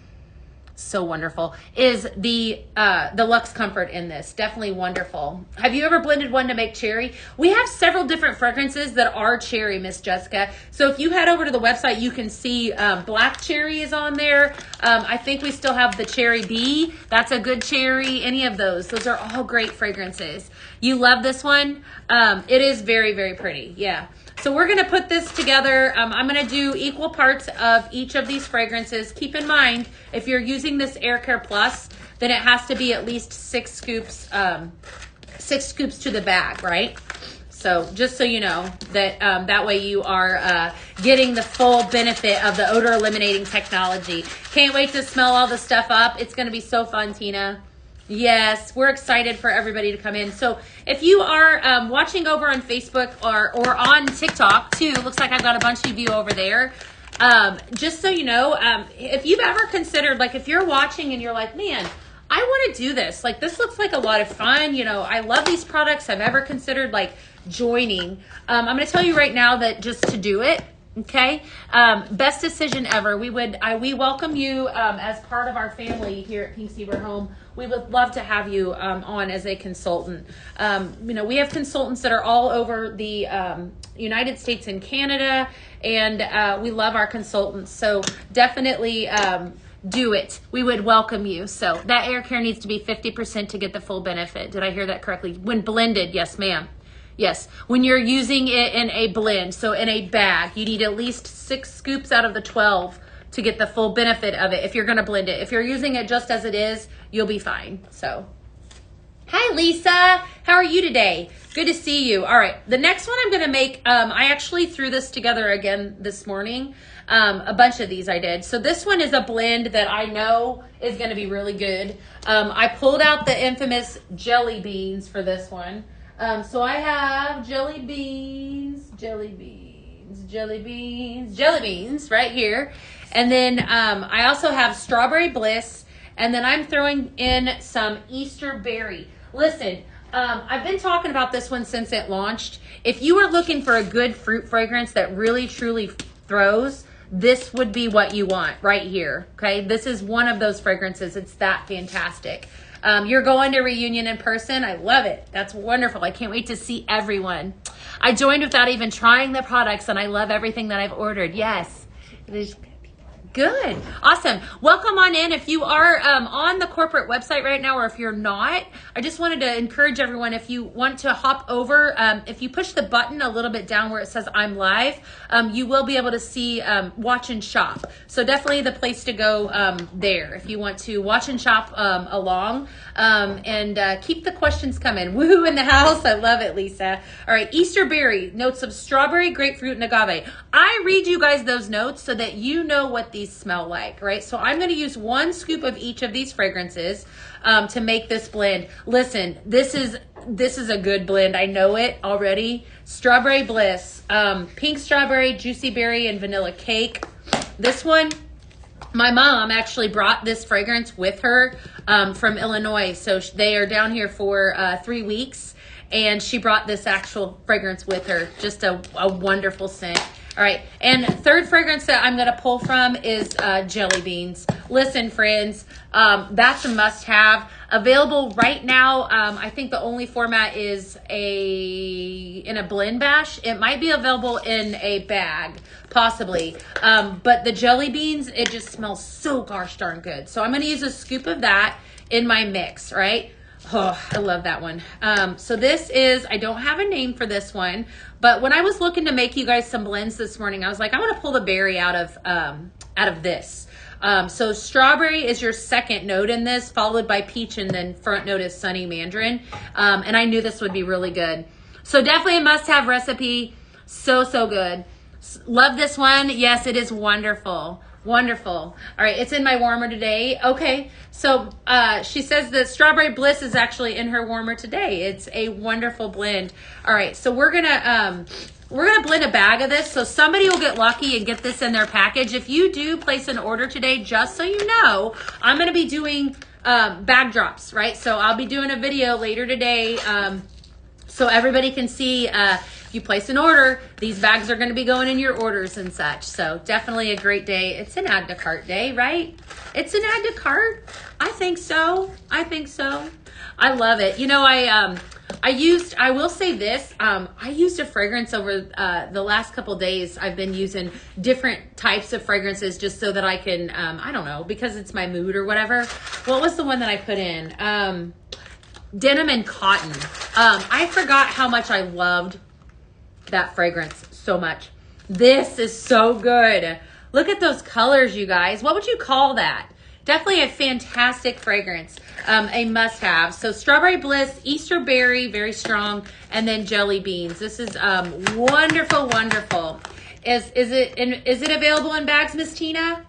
[SPEAKER 1] so wonderful, is the Luxe Comfort in this. Definitely wonderful. Have you ever blended one to make cherry? We have several different fragrances that are cherry, Miss Jessica. So if you head over to the website, you can see black cherry is on there. I think we still have the cherry bee. That's a good cherry. Any of those. Those are all great fragrances. You love this one? It is very, very pretty. Yeah. So we're going to put this together. I'm going to do equal parts of each of these fragrances. Keep in mind, if you're using this Air Care Plus, then it has to be at least 6 scoops to the bag, right? So just so you know that that way you are getting the full benefit of the odor eliminating technology. Can't wait to smell all the stuff up. It's going to be so fun, Tina. Yes, we're excited for everybody to come in. So if you are watching over on Facebook or on TikTok too, looks like I've got a bunch of you over there. Just so you know, if you've ever considered, like if you're watching and you're like, man, I want to do this. Like this looks like a lot of fun. You know, I love these products. I've ever considered like joining. I'm going to tell you right now that just to do it. Okay. Best decision ever. We welcome you as part of our family here at PC We're Home. We would love to have you on as a consultant. You know, we have consultants that are all over the United States and Canada, and we love our consultants. So definitely do it. We would welcome you. So that air care needs to be 50% to get the full benefit. Did I hear that correctly? When blended, yes, ma'am. Yes, when you're using it in a blend, so in a bag, you need at least 6 scoops out of the 12 to get the full benefit of it if you're going to blend it. If you're using it just as it is, you'll be fine. So, hi, Lisa. How are you today? Good to see you. All right, the next one I'm going to make, I actually threw this together again this morning. A bunch of these I did. So this one is a blend that I know is going to be really good. I pulled out the infamous jelly beans for this one. So I have jelly beans right here. And then I also have strawberry bliss. And then I'm throwing in some Easter berry. Listen, I've been talking about this one since it launched. If you are looking for a good fruit fragrance that really, truly throws, this would be what you want right here. Okay, this is one of those fragrances. It's that fantastic. You're going to reunion in person. I love it. That's wonderful. I can't wait to see everyone. I joined without even trying the products, and I love everything that I've ordered. Yes. Good. Awesome. Welcome on in. If you are on the corporate website right now, or if you're not, I just wanted to encourage everyone, if you want to hop over, if you push the button a little bit down where it says I'm live, you will be able to see watch and shop. So definitely the place to go there if you want to watch and shop along, and keep the questions coming. Woohoo in the house. I love it, Lisa. All right. Easter berry, notes of strawberry, grapefruit, and agave. I read you guys those notes so that you know what these smell like, right? So I'm going to use 1 scoop of each of these fragrances to make this blend. Listen, this is a good blend. I know it already. Strawberry Bliss, pink strawberry, juicy berry, and vanilla cake. This one, my mom actually brought this fragrance with her from Illinois. So they are down here for 3 weeks, and she brought this actual fragrance with her. Just a wonderful scent. All right, and third fragrance that I'm going to pull from is jelly beans. Listen, friends, that's a must-have. Available right now. I think the only format is in a blend bash. It might be available in a bag, possibly. But the jelly beans, it just smells so gosh darn good. So I'm going to use a scoop of that in my mix, right? Oh, I love that one. So this is, I don't have a name for this one, but when I was looking to make you guys some blends this morning, I was like, I want to pull the berry out of this. So strawberry is your second note in this, followed by peach, and then front note is sunny mandarin. And I knew this would be really good. So definitely a must-have recipe. So good. Love this one. Yes, it is wonderful. Wonderful. All right, it's in my warmer today. Okay, so she says that Strawberry Bliss is actually in her warmer today. It's a wonderful blend. All right, so we're gonna blend a bag of this. So somebody will get lucky and get this in their package. If you do place an order today, just so you know, I'm gonna be doing bag drops, right? So I'll be doing a video later today, so everybody can see. If you place an order, these bags are going to be going in your orders and such. So definitely a great day. It's an add to cart day, right? It's an add to cart. I think so. I love it. You know, I will say this, I used a fragrance over the last couple days. I've been using different types of fragrances just so that I can, I don't know, because it's my mood or whatever. What was the one that I put in? Denim and Cotton. I forgot how much I loved that fragrance so much. This is so good. Look at those colors, you guys. What would you call that? Definitely a fantastic fragrance. A must-have. So Strawberry Bliss, Easter Berry, very strong, and then jelly beans. This is wonderful. Is it available in bags, Miss Tina?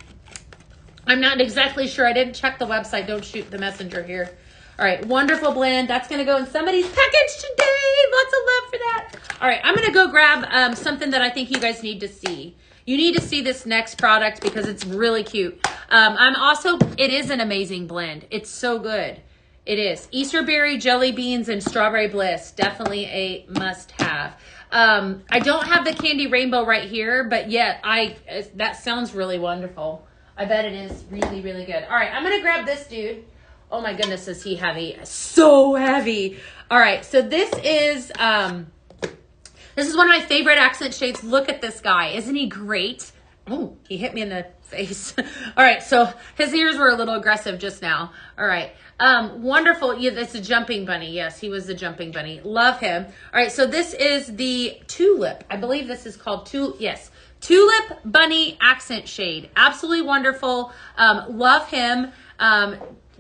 [SPEAKER 1] I'm not exactly sure. I didn't check the website. Don't shoot the messenger here. All right, wonderful blend. That's going to go in somebody's package today. Lots of love for that. All right, I'm going to go grab something that I think you guys need to see. You need to see this next product because it's really cute. It is an amazing blend. It's so good. It is. Easter Berry, Jelly Beans, and Strawberry Bliss. Definitely a must-have. I don't have the Candy Rainbow right here, but yet that sounds really wonderful. I bet it is really, really good. All right, I'm going to grab this dude. Oh my goodness, is he heavy? So heavy. All right, so this is one of my favorite accent shades. Look at this guy. Isn't he great? Oh, he hit me in the face. All right, so his ears were a little aggressive just now. All right, wonderful. Yeah, that's a jumping bunny. Yes, he was the jumping bunny. Love him. All right, so this is the Tulip. I believe this is called Tulip Bunny Accent Shade. Absolutely wonderful. Love him.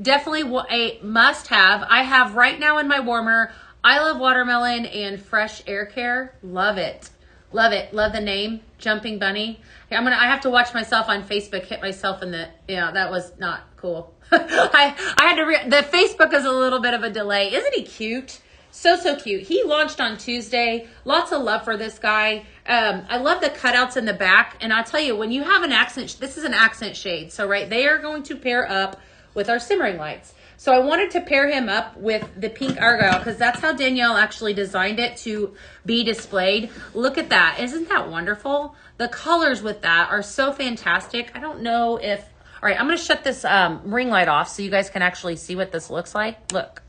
[SPEAKER 1] Definitely a must-have. I have right now in my warmer, I Love Watermelon and Fresh Air Care. Love it. Love it. Love the name, Jumping Bunny. I have to watch myself on Facebook hit myself in the, that was not cool. I had to, the Facebook is a little bit of a delay. Isn't he cute? So cute. He launched on Tuesday. Lots of love for this guy. I love the cutouts in the back. And I'll tell you, when you have an accent, this is an accent shade. So, right, they are going to pair up with our Simmering lights. So I wanted to pair him up with the pink argyle because that's how Danielle actually designed it to be displayed. Look at that. Isn't that wonderful? The colors with that are so fantastic. I don't know if... All right, I'm going to shut this ring light off so you guys can actually see what this looks like. Look.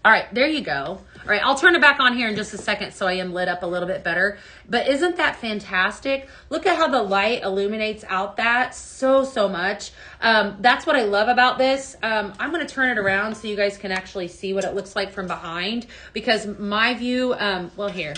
[SPEAKER 1] All right, there you go. All right, I'll turn it back on here in just a second so I am lit up a little bit better. But isn't that fantastic? Look at how the light illuminates out that so much. That's what I love about this. I'm going to turn it around so you guys can actually see what it looks like from behind, because my view, well, here,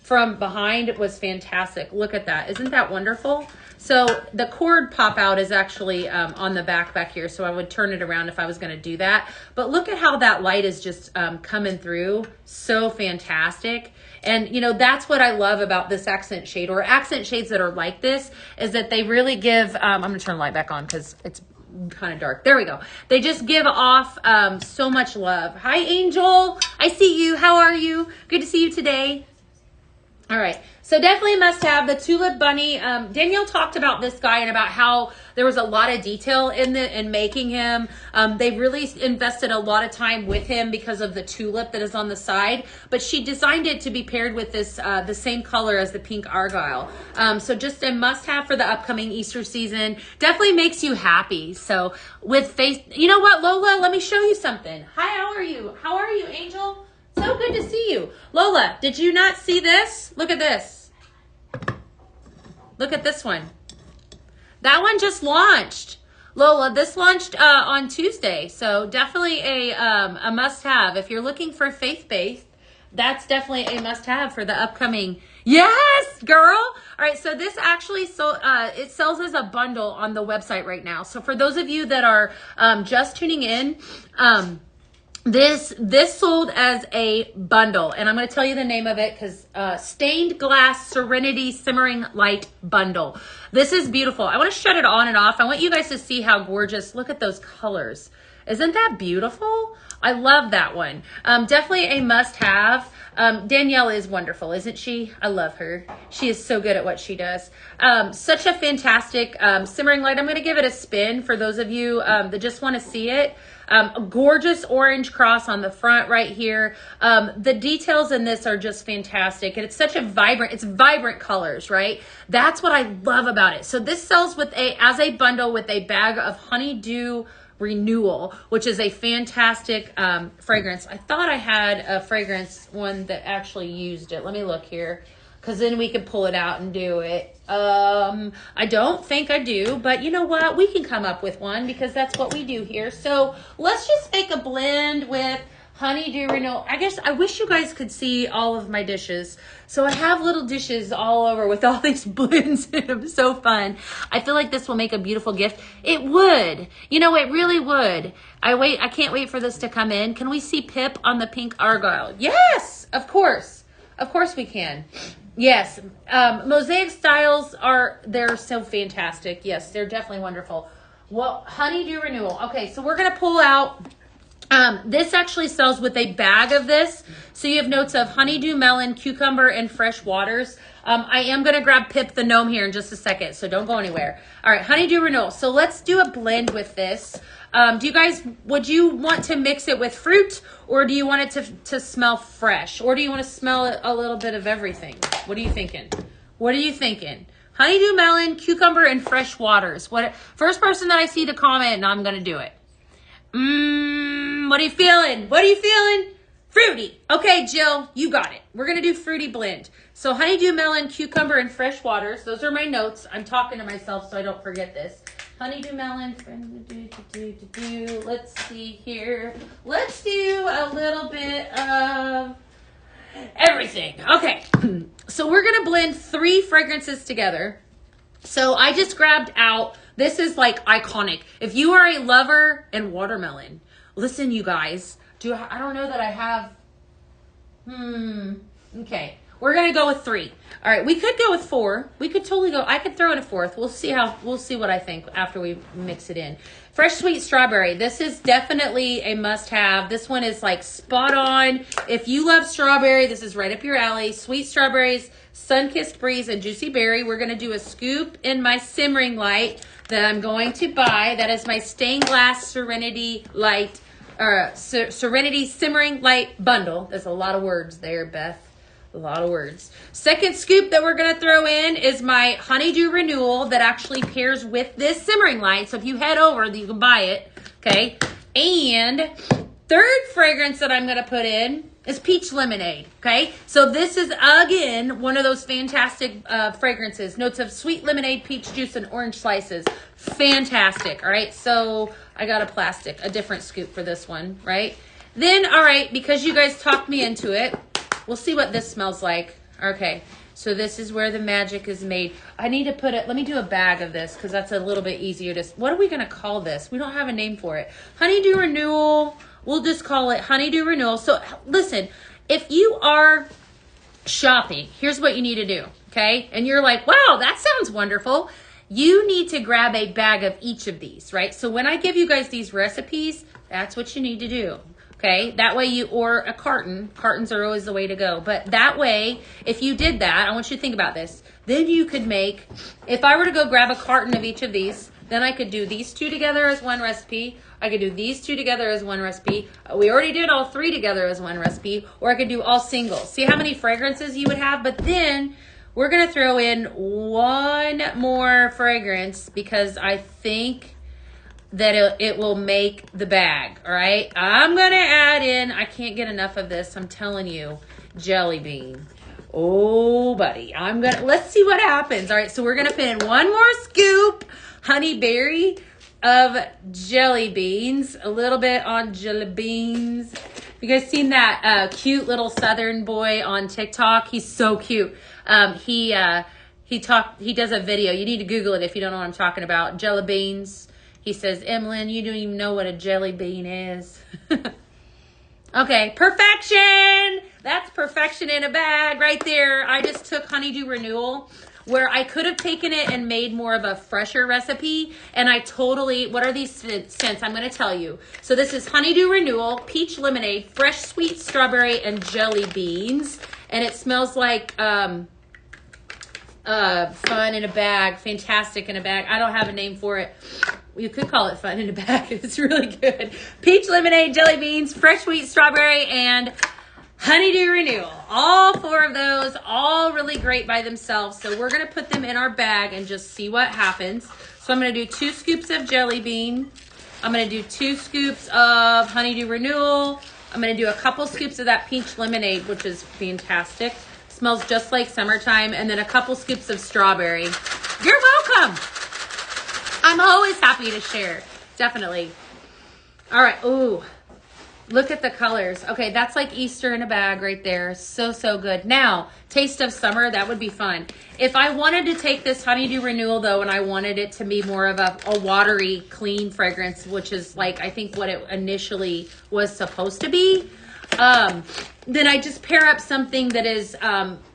[SPEAKER 1] from behind it was fantastic. Look at that. Isn't that wonderful? So the cord pop out is actually on the back here. So I would turn it around if I was going to do that. But look at how that light is just coming through. So fantastic. And, you know, that's what I love about this accent shade, or accent shades that are like this, is that they really give, I'm going to turn the light back on because it's kind of dark. There we go. They just give off so much love. Hi, Angel. I see you. How are you? Good to see you today. All right, so definitely must have the tulip bunny. Danielle talked about this guy and about how there was a lot of detail in making him. They really invested a lot of time with him because of the tulip that is on the side, but she designed it to be paired with this the same color as the pink argyle. So just a must have for the upcoming Easter season. Definitely makes you happy. So with face, you know what, Lola, let me show you something. Hi, how are you? How are you, Angel? So good to see you. Lola, did you not see this? Look at this. Look at this one. That one just launched. Lola, this launched on Tuesday. So definitely a must-have. If you're looking for faith-based, that's definitely a must-have for the upcoming. Yes, girl. All right, so this actually it sells as a bundle on the website right now. So for those of you that are just tuning in, this sold as a bundle, and I'm going to tell you the name of it because Stained Glass Serenity Simmering Light Bundle. This is beautiful. I want to shut it on and off. I want you guys to see how gorgeous. Look at those colors. Isn't that beautiful? I love that one. Definitely a must-have. Danielle is wonderful, isn't she? I love her. She is so good at what she does. Such a fantastic simmering light. I'm going to give it a spin for those of you that just want to see it. A gorgeous orange cross on the front right here. The details in this are just fantastic. And it's such a vibrant colors, right? That's what I love about it. So this sells as a bundle with a bag of Honeydew Renewal, which is a fantastic fragrance. I thought I had a fragrance one that actually used it. Let me look here, because then we could pull it out and do it. I don't think I do, but you know what? We can come up with one because that's what we do here. So let's just make a blend with Honeydew Renewal. I guess I wish you guys could see all of my dishes. So I have little dishes all over with all these blends in them. So fun. I feel like this will make a beautiful gift. It would. You know, it really would. I can't wait for this to come in. Can we see Pip on the pink argyle? Yes, of course. Of course we can. Yes. Mosaic styles they're so fantastic. Yes, they're definitely wonderful. Well, Honeydew Renewal. Okay, so we're going to pull out. This actually sells with a bag of this. So you have notes of honeydew melon, cucumber, and fresh waters. I am going to grab Pip the gnome here in just a second, so don't go anywhere. All right, Honeydew Renewal. So let's do a blend with this. Would you want to mix it with fruit, or do you want it to smell fresh? Or do you want to smell a little bit of everything? What are you thinking? What are you thinking? Honeydew melon, cucumber, and fresh waters. First person that I see to comment, and I'm going to do it. What are you feeling? What are you feeling? Fruity. Okay, Jill, you got it. We're going to do fruity blend. So honeydew melon, cucumber, and fresh waters. Those are my notes. I'm talking to myself so I don't forget this. Honeydew melon. Let's see here. Let's do a little bit of everything. Okay. So we're going to blend 3 fragrances together. So I just grabbed out, this is like iconic. If you are a lover and watermelon, listen, you guys, I don't know that I have, okay. We're going to go with 3. All right. We could go with 4. We could totally go, I could throw in a 4th. We'll see what I think after we mix it in. Fresh sweet strawberry. This is definitely a must have. This one is like spot on. If you love strawberry, this is right up your alley. Sweet strawberries, sun-kissed breeze, and juicy berry. We're going to do a scoop in my simmering light that I'm going to buy. That is my stained glass Serenity light, Serenity Simmering Light Bundle. There's a lot of words there, Beth. A lot of words. Second scoop that we're going to throw in is my Honeydew Renewal that actually pairs with this simmering light. So if you head over, you can buy it. Okay. And third fragrance that I'm going to put in is peach lemonade. Okay. So this is again, one of those fantastic fragrances. Notes of sweet lemonade, peach juice, and orange slices. Fantastic. All right. So I got a different scoop for this one. Right. Then, all right, because you guys talked me into it, we'll see what this smells like. Okay. So this is where the magic is made. I need to put it, let me do a bag of this because that's a little bit easier to, what are we going to call this? We don't have a name for it. Honeydew Renewal. We'll just call it Honeydew Renewal. So listen, if you are shopping, here's what you need to do. Okay. And you're like, wow, that sounds wonderful. You need to grab a bag of each of these, right? So when I give you guys these recipes, that's what you need to do. Okay, that way or a carton. Cartons are always the way to go. But that way, if you did that, I want you to think about this. Then you could make, if I were to go grab a carton of each of these, then I could do these two together as one recipe. I could do these two together as one recipe. We already did all three together as one recipe. Or I could do all singles. See how many fragrances you would have? But then we're going to throw in one more fragrance because I think that it will make the bag. All right, I'm gonna add in, I can't get enough of this, I'm telling you, jelly bean. Oh buddy, let's see what happens. All right, so we're gonna put in one more scoop honey berry of jelly beans, a little bit on jelly beans. You guys seen that cute little southern boy on TikTok? He's so cute. He does a video, you need to Google it if you don't know what I'm talking about. Jelly beans. He says, Emlyn, you don't even know what a jelly bean is. Okay, perfection. That's perfection in a bag right there. I just took Honeydew Renewal, where I could have taken it and made more of a fresher recipe. And I totally, what are these scents? I'm going to tell you. So this is Honeydew Renewal, peach lemonade, fresh sweet strawberry, and jelly beans. And it smells like fun in a bag, fantastic in a bag. I don't have a name for it. You could call it fun in a bag. It's really good. Peach lemonade, jelly beans, fresh sweet strawberry, and Honeydew Renewal. All four of those, all really great by themselves. So we're going to put them in our bag and just see what happens. So I'm going to do 2 scoops of jelly bean. I'm going to do 2 scoops of Honeydew Renewal. I'm going to do a couple scoops of that peach lemonade, which is fantastic. Smells just like summertime. And then a couple scoops of strawberry. You're welcome. I'm always happy to share. Definitely. All right. Ooh, look at the colors. Okay, that's like Easter in a bag right there. So, so good. Now, taste of summer, that would be fun. If I wanted to take this Honeydew Renewal, though, and I wanted it to be more of a watery, clean fragrance, which is like, I think what it initially was supposed to be, then I just pair up something that is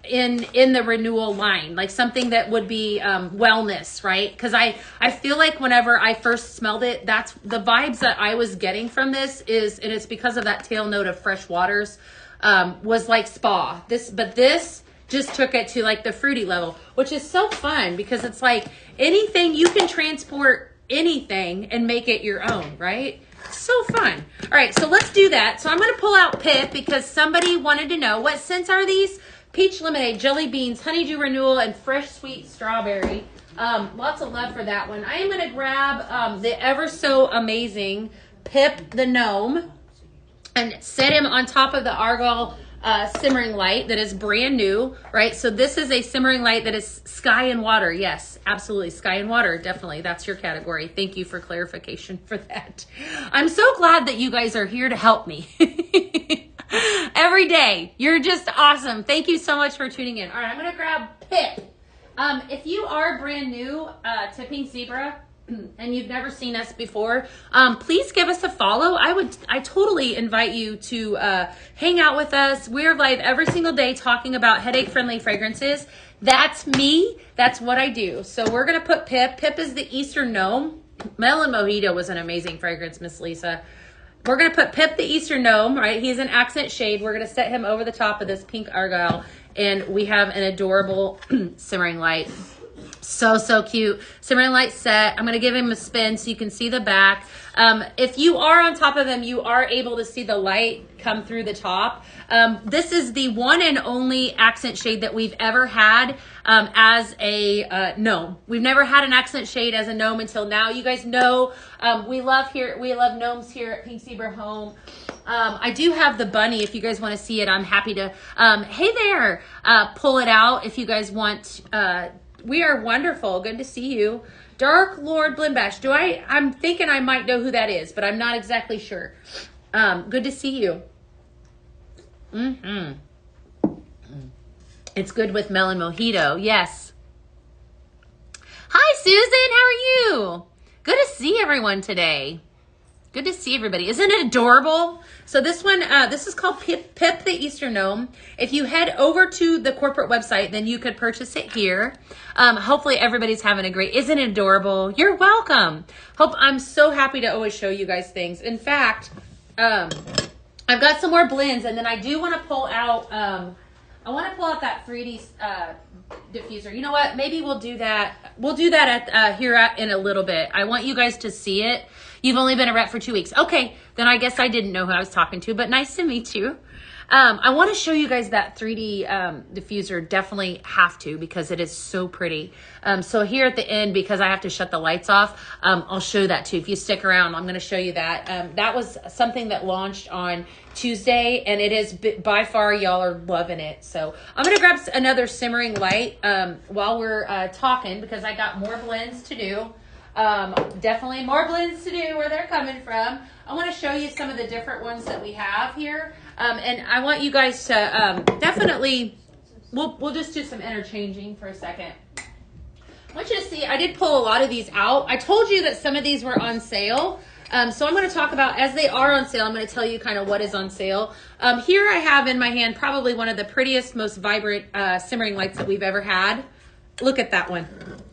[SPEAKER 1] in the renewal line, like something that would be wellness, right? Because I feel like whenever I first smelled it, that's the vibes that I was getting from this is, and it's because of that tail note of fresh waters, was like spa. But this just took it to like the fruity level, which is so fun because it's like anything, you can transport anything and make it your own, right? So fun. All right, so let's do that. So I'm going to pull out Pip because somebody wanted to know what scents are these? Peach lemonade, jelly beans, honeydew renewal, and fresh sweet strawberry. Lots of love for that one. I am going to grab the ever so amazing Pip the gnome and set him on top of the Argyle simmering light that is brand new, right? So this is a simmering light that is sky and water. Yes, absolutely. Sky and water. Definitely. That's your category. Thank you for clarification for that. I'm so glad that you guys are here to help me. Every day. You're just awesome. Thank you so much for tuning in. All right, I'm going to grab Pip. If you are brand new to Pink Zebra, and you've never seen us before, please give us a follow. I totally invite you to hang out with us. We're live every single day talking about headache-friendly fragrances. That's me. That's what I do. So we're going to put Pip. Pip is the Eastern Gnome. Melon Mojito was an amazing fragrance, Miss Lisa. We're going to put Pip the Eastern Gnome, right? He's an accent shade. We're going to set him over the top of this pink Argyle. And we have an adorable simmering light. So, so cute. Simmering light set. I'm going to give him a spin so you can see the back. If you are on top of him, you are able to see the light come through the top. This is the one and only accent shade that we've ever had as a gnome. We've never had an accent shade as a gnome until now. You guys know we love gnomes here at Pink Zebra Home. I do have the bunny. If you guys want to see it, I'm happy to. Hey there, pull it out if you guys want. We are wonderful. Good to see you. Dark Lord Blimbash. I'm thinking I might know who that is, but I'm not exactly sure. Good to see you. It's good with melon mojito. Yes. Hi, Susan. How are you? Good to see everyone today. Good to see everybody. Isn't it adorable? So this one, this is called Pip the Eastern Gnome. If you head over to the corporate website, then you could purchase it here. Hopefully everybody's having a great, isn't it adorable? You're welcome. I'm so happy to always show you guys things. In fact, I've got some more blends, and then I do want to pull out, I want to pull out that 3D diffuser. You know what? Maybe we'll do that. We'll do that in a little bit. I want you guys to see it. You've only been a rep for 2 weeks. Okay, then I guess I didn't know who I was talking to, but nice to meet you. I want to show you guys that 3D diffuser. Definitely have to, because it is so pretty. So here at the end, because I have to shut the lights off, I'll show that too. If you stick around, I'm going to show you that. That was something that launched on Tuesday, and it is by far, y'all are loving it. So I'm going to grab another simmering light while we're talking, because I got more blends to do. Definitely more blends to do, where they're coming from. I want to show you some of the different ones that we have here. And I want you guys to definitely, we'll just do some interchanging for a second. I want you to see, I did pull a lot of these out. I told you that some of these were on sale. So I'm going to talk about, as they are on sale, I'm going to tell you kind of what is on sale. Here I have in my hand probably one of the prettiest, most vibrant simmering lights that we've ever had. Look at that one.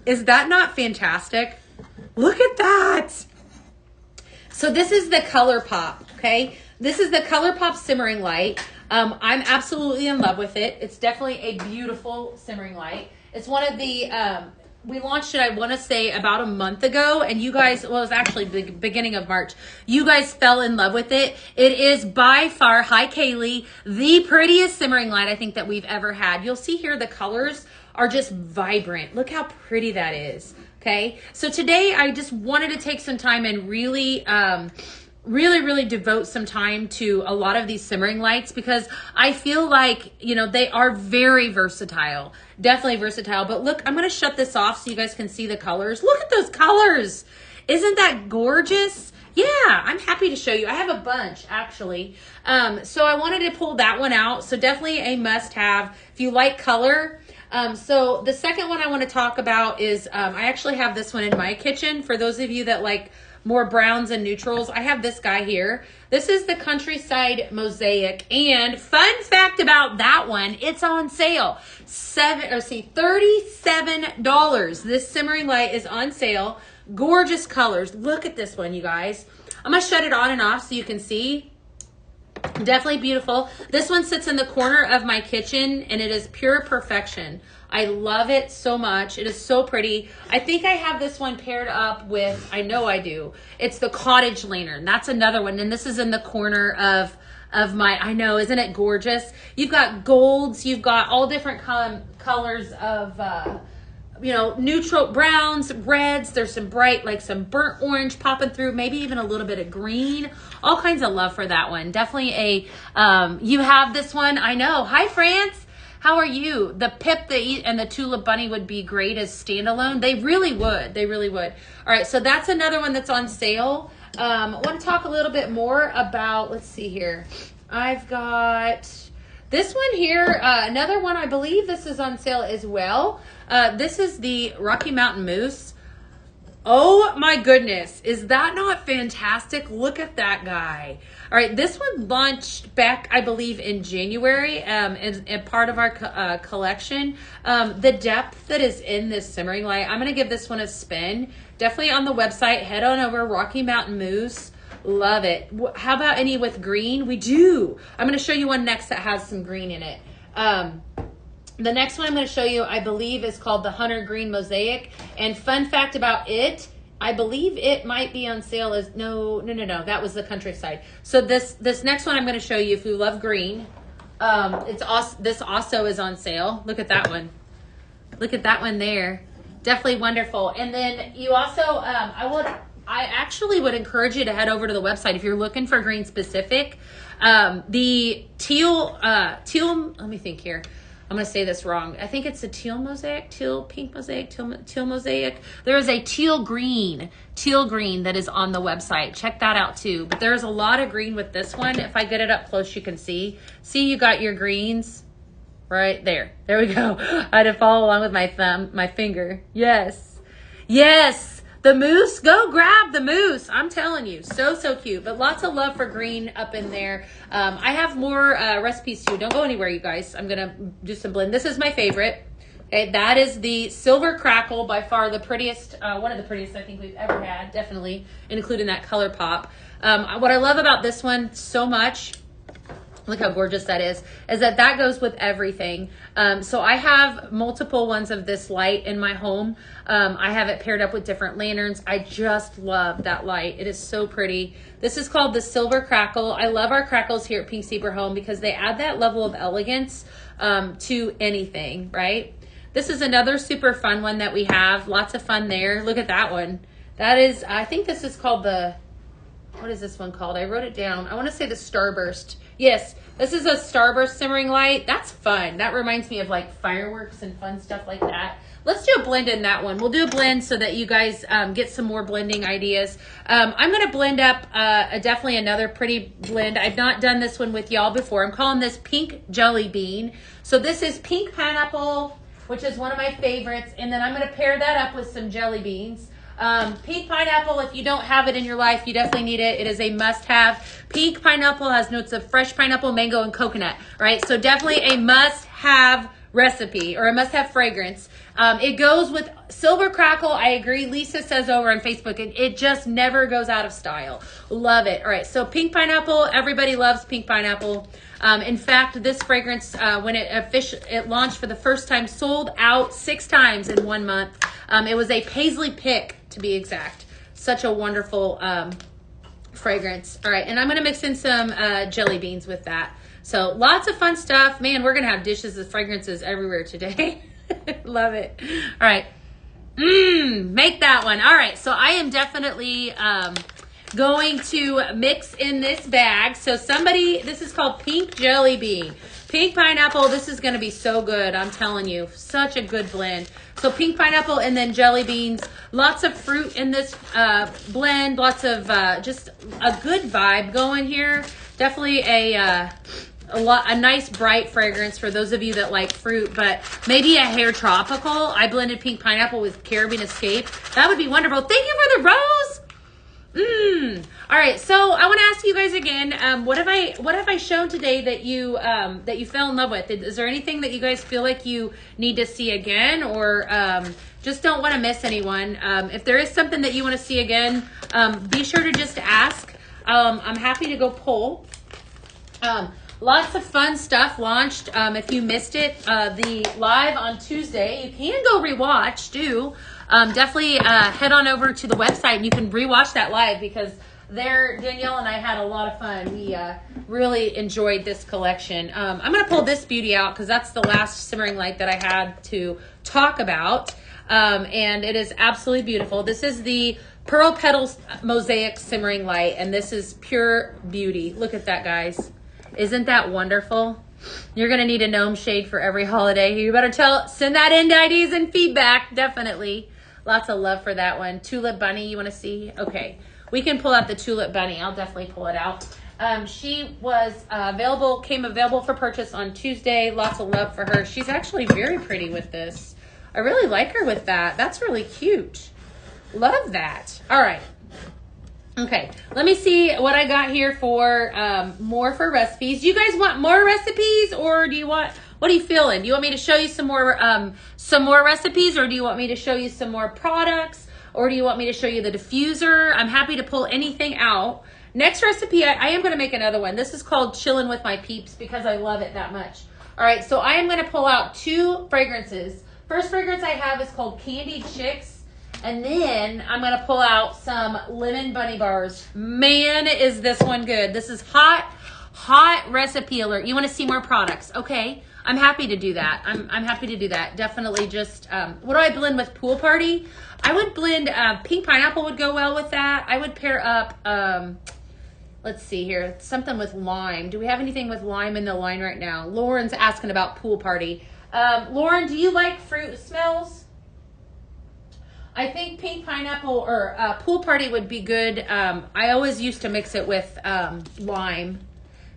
[SPEAKER 1] Is that not fantastic? Look at that. So this is the Color Pop, okay? This is the Color Pop simmering light. I'm absolutely in love with it. It's definitely a beautiful simmering light. It's one of the, we launched it, I want to say, about a month ago. And you guys, well, it was actually the beginning of March. You guys fell in love with it. It is by far, hi Kaylee, the prettiest simmering light I think that we've ever had. You'll see here the colors are just vibrant. Look how pretty that is. Okay, so today I just wanted to take some time and really devote some time to a lot of these simmering lights, because I feel like, you know, they are very versatile, definitely versatile. But look, I'm going to shut this off so you guys can see the colors. Look at those colors. Isn't that gorgeous? Yeah, I'm happy to show you. I have a bunch, actually. So I wanted to pull that one out. So definitely a must-have if you like color. So the second one I want to talk about is, I actually have this one in my kitchen. For those of you that like more browns and neutrals, I have this guy here. This is the Countryside Mosaic. And fun fact about that one, it's on sale. $37. This simmering light is on sale. Gorgeous colors. Look at this one, you guys. I'm going to shut it on and off so you can see. Definitely beautiful. This one sits in the corner of my kitchen, and it is pure perfection. I love it so much. It is so pretty. I think I have this one paired up with, I know I do, it's the Cottage Lantern. That's another one, and this is in the corner of my, I know, isn't it gorgeous? You've got golds, you've got all different colors of, you know, neutral browns, reds. There's some bright, like some burnt orange popping through, maybe even a little bit of green. All kinds of love for that one. Definitely a, you have this one. I know. Hi, France. How are you? The Pip and the Tulip Bunny would be great as standalone. They really would. They really would. All right. So that's another one that's on sale. I want to talk a little bit more about, let's see here. I've got this one here. Another one, I believe this is on sale as well. This is the Rocky Mountain Moose. Oh my goodness. Is that not fantastic? Look at that guy. All right. This one launched back, I believe, in January, as part of our collection. The depth that is in this simmering light, I'm going to give this one a spin. Definitely on the website. Head on over, Rocky Mountain Moose. Love it. How about any with green? We do. I'm going to show you one next that has some green in it. The next one I'm going to show you, I believe, is called the Hunter Green Mosaic. And fun fact about it, I believe it might be on sale as, no, that was the Countryside. So this next one I'm going to show you, if you love green, this also is on sale. Look at that one. Look at that one there. Definitely wonderful. And then you also, I would I actually would encourage you to head over to the website if you're looking for green specific. The teal, let me think here. I'm going to say this wrong. I think it's a teal mosaic, teal pink mosaic, teal mosaic. There is a teal green that is on the website. Check that out too. But there's a lot of green with this one. If I get it up close, you can see. See, you got your greens right there. There we go. I had to follow along with my finger. Yes. Yes. The moose, go grab the moose. I'm telling you, so cute. But lots of love for green up in there. I have more recipes too. Don't go anywhere, you guys. I'm gonna do some blend. This is my favorite. Okay, that is the Silver Crackle, by far the prettiest, one of the prettiest I think we've ever had, definitely, including that color pop. What I love about this one so much, look how gorgeous that is that goes with everything. So I have multiple ones of this light in my home. I have it paired up with different lanterns. I just love that light. It is so pretty. This is called the Silver Crackle. I love our crackles here at Pink Zebra Home because they add that level of elegance to anything, right? This is another super fun one that we have. Lots of fun there. Look at that one. That is, I think this is called the, what is this one called? I wrote it down. I want to say the Starburst. Yes, this is a Starburst simmering light. That's fun. That reminds me of like fireworks and fun stuff like that. Let's do a blend in that one. We'll do a blend so that you guys get some more blending ideas. I'm going to blend up definitely another pretty blend. I've not done this one with y'all before. I'm calling this Pink Jelly Bean. So this is pink pineapple, which is one of my favorites. And then I'm going to pair that up with some jelly beans. Pink pineapple, if you don't have it in your life, you definitely need it. It is a must-have. Pink pineapple has notes of fresh pineapple, mango, and coconut, right? So definitely a must-have recipe or a must-have fragrance. It goes with Silver Crackle. I agree. Lisa says over on Facebook, it just never goes out of style. Love it. All right, so pink pineapple. Everybody loves pink pineapple. In fact, this fragrance, when it launched for the first time, sold out 6 times in 1 month. It was a paisley pick, to be exact. Such a wonderful fragrance. All right, and I'm going to mix in some jelly beans with that. So lots of fun stuff. Man, we're going to have dishes of fragrances everywhere today. Love it. All right. Make that one. All right, so I am definitely going to mix in this bag. So this is called Pink Jelly Bean. Pink pineapple, this is going to be so good. I'm telling you, such a good blend. So pink pineapple and then jelly beans. Lots of fruit in this blend. Lots of just a good vibe going here. Definitely a nice bright fragrance for those of you that like fruit, but maybe a hair tropical. I blended pink pineapple with Caribbean Escape. That would be wonderful. Thank you for the rose. All right, so I want to ask you guys again, what have I shown today that you fell in love with? Is there anything that you guys feel like you need to see again, or just don't want to miss anyone? If there is something that you want to see again, be sure to just ask. I'm happy to go poll. Lots of fun stuff launched. If you missed it, the live on Tuesday, you can go rewatch too. Definitely head on over to the website and you can rewatch that live because Danielle and I had a lot of fun. We really enjoyed this collection. I'm going to pull this beauty out because that's the last simmering light that I had to talk about. And it is absolutely beautiful. This is the Pearl Petals Mosaic Simmering Light, and this is pure beauty. Look at that, guys. Isn't that wonderful? You're going to need a gnome shade for every holiday. You better send that in to ideas and feedback, definitely. Lots of love for that one. Tulip Bunny, you want to see? Okay, we can pull out the Tulip Bunny. I'll definitely pull it out. She was came available for purchase on Tuesday. Lots of love for her. She's actually very pretty with this. I really like her with that. That's really cute. Love that. All right. Okay, let me see what I got here for more for recipes. Do you guys want more recipes, or what are you feeling? Do you want me to show you some more recipes, or do you want me to show you some more products, or do you want me to show you the diffuser? I'm happy to pull anything out. Next recipe, I am going to make another one. This is called Chillin' with My Peeps because I love it that much. All right, so I am going to pull out 2 fragrances. First fragrance I have is called Candied Chicks. And then I'm going to pull out some lemon bunny bars. Man, is this one good. This is hot recipe alert. You want to see more products? Okay. I'm happy to do that. I'm happy to do that. Definitely just, what do I blend with Pool Party? I would blend, pink pineapple would go well with that. I would pair up, let's see here, something with lime. Do we have anything with lime in the line right now? Lauren's asking about Pool Party. Lauren, do you like fruit smells? I think pink pineapple or Pool Party would be good. I always used to mix it with lime.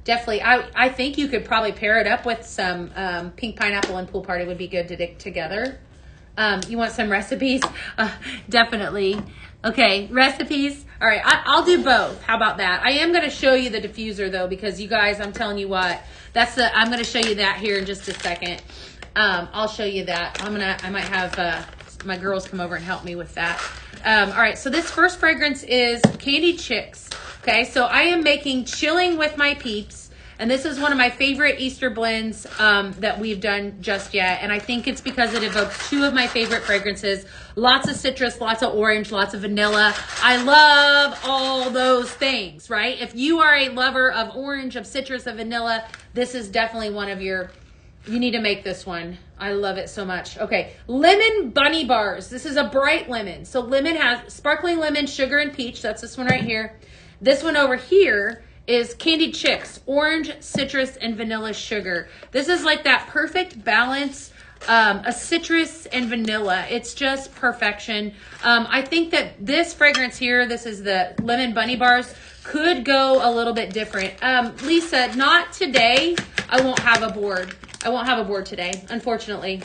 [SPEAKER 1] Definitely. I think you could probably pair it up with some pink pineapple and Pool Party would be good to dig together. You want some recipes? Definitely. Okay, recipes. All right, I'll do both. How about that? I am going to show you the diffuser though, because you guys, I'm telling you what, I'm going to show you that here in just a second. I'll show you that. I might have my girls come over and help me with that. All right, so this first fragrance is Candied Chicks. Okay, so I am making Chilling with My Peeps, and this is one of my favorite Easter blends that we've done just yet, and I think it's because it evokes two of my favorite fragrances. Lots of citrus, lots of orange, lots of vanilla. I love all those things, right? If you are a lover of orange, of citrus, of vanilla, this is definitely one of your, you need to make this one. I love it so much. Okay, lemon bunny bars. This is a bright lemon. So lemon has sparkling lemon, sugar, and peach. That's this one right here. This one over here is Candied Chicks, orange, citrus, and vanilla sugar. This is like that perfect balance, a citrus and vanilla. It's just perfection. I think that this fragrance here, this is the lemon bunny bars, could go a little bit different. Lisa, not today. I won't have a board. I won't have a board today, unfortunately.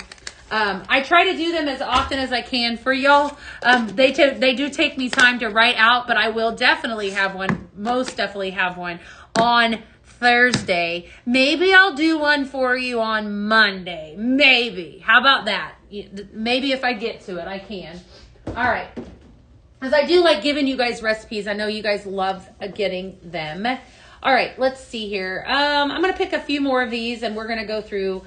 [SPEAKER 1] I try to do them as often as I can for y'all. They do take me time to write out, but I will definitely have one, most definitely have one on Thursday. Maybe I'll do one for you on Monday. Maybe. How about that? Maybe if I get to it, I can. All right. Because I do like giving you guys recipes. I know you guys love getting them. All right, let's see here. I'm going to pick a few more of these, and we're going to go through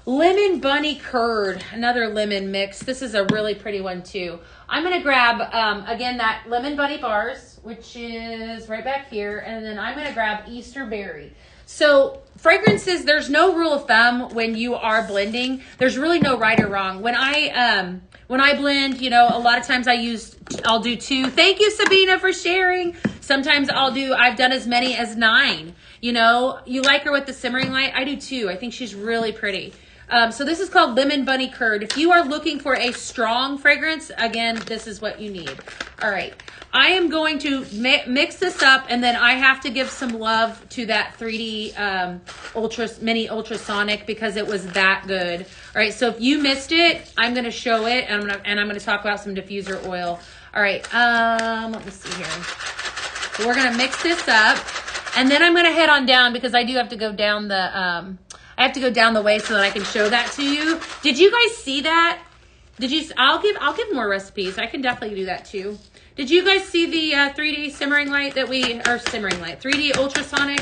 [SPEAKER 1] Lemon Bunny Curd, another lemon mix. This is a really pretty one too. I'm going to grab, again, that Lemon Bunny Bars, which is right back here. And then I'm going to grab Easter Berry. So fragrances, there's no rule of thumb when you are blending. There's really no right or wrong. When I blend, you know, a lot of times I'll do 2. Thank you, Sabina, for sharing. Sometimes I've done as many as 9. You know, you like her with the simmering light? I do too. I think she's really pretty. So this is called Lemon Bunny Curd. If you are looking for a strong fragrance, again, this is what you need. All right. I am going to mix this up, and then I have to give some love to that 3D mini Ultrasonic because it was that good. All right. So if you missed it, I'm going to show it, and I'm going to talk about some diffuser oil. All right. Let me see here. So we're going to mix this up, and then I'm going to head on down because I do have to go down the I have to go down the way so that I can show that to you. Did you guys see that? I'll give more recipes. I can definitely do that too. Did you guys see the 3D simmering light 3D ultrasonic?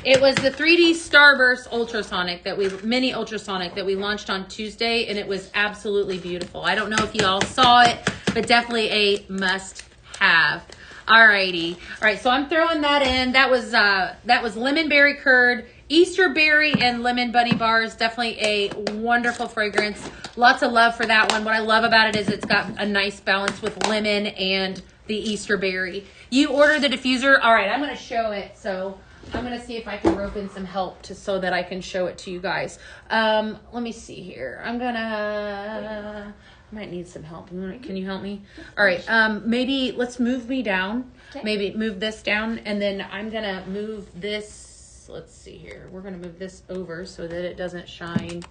[SPEAKER 1] It was the 3D Starburst ultrasonic mini ultrasonic that we launched on Tuesday, and it was absolutely beautiful. I don't know if you all saw it, but definitely a must have. Alrighty. All right, so I'm throwing that in. That was lemon berry curd, Easter berry, and lemon bunny bars. Definitely a wonderful fragrance. Lots of love for that one. What I love about it is it's got a nice balance with lemon and the Easter berry. You order the diffuser. All right, I'm going to show it. So I'm going to see if I can rope in some help so that I can show it to you guys. Let me see here. I might need some help. Can you help me? All right. Maybe let's move me down. Okay. Maybe move this down, and then I'm going to move this. Let's see here. We're going to move this over so that it doesn't shine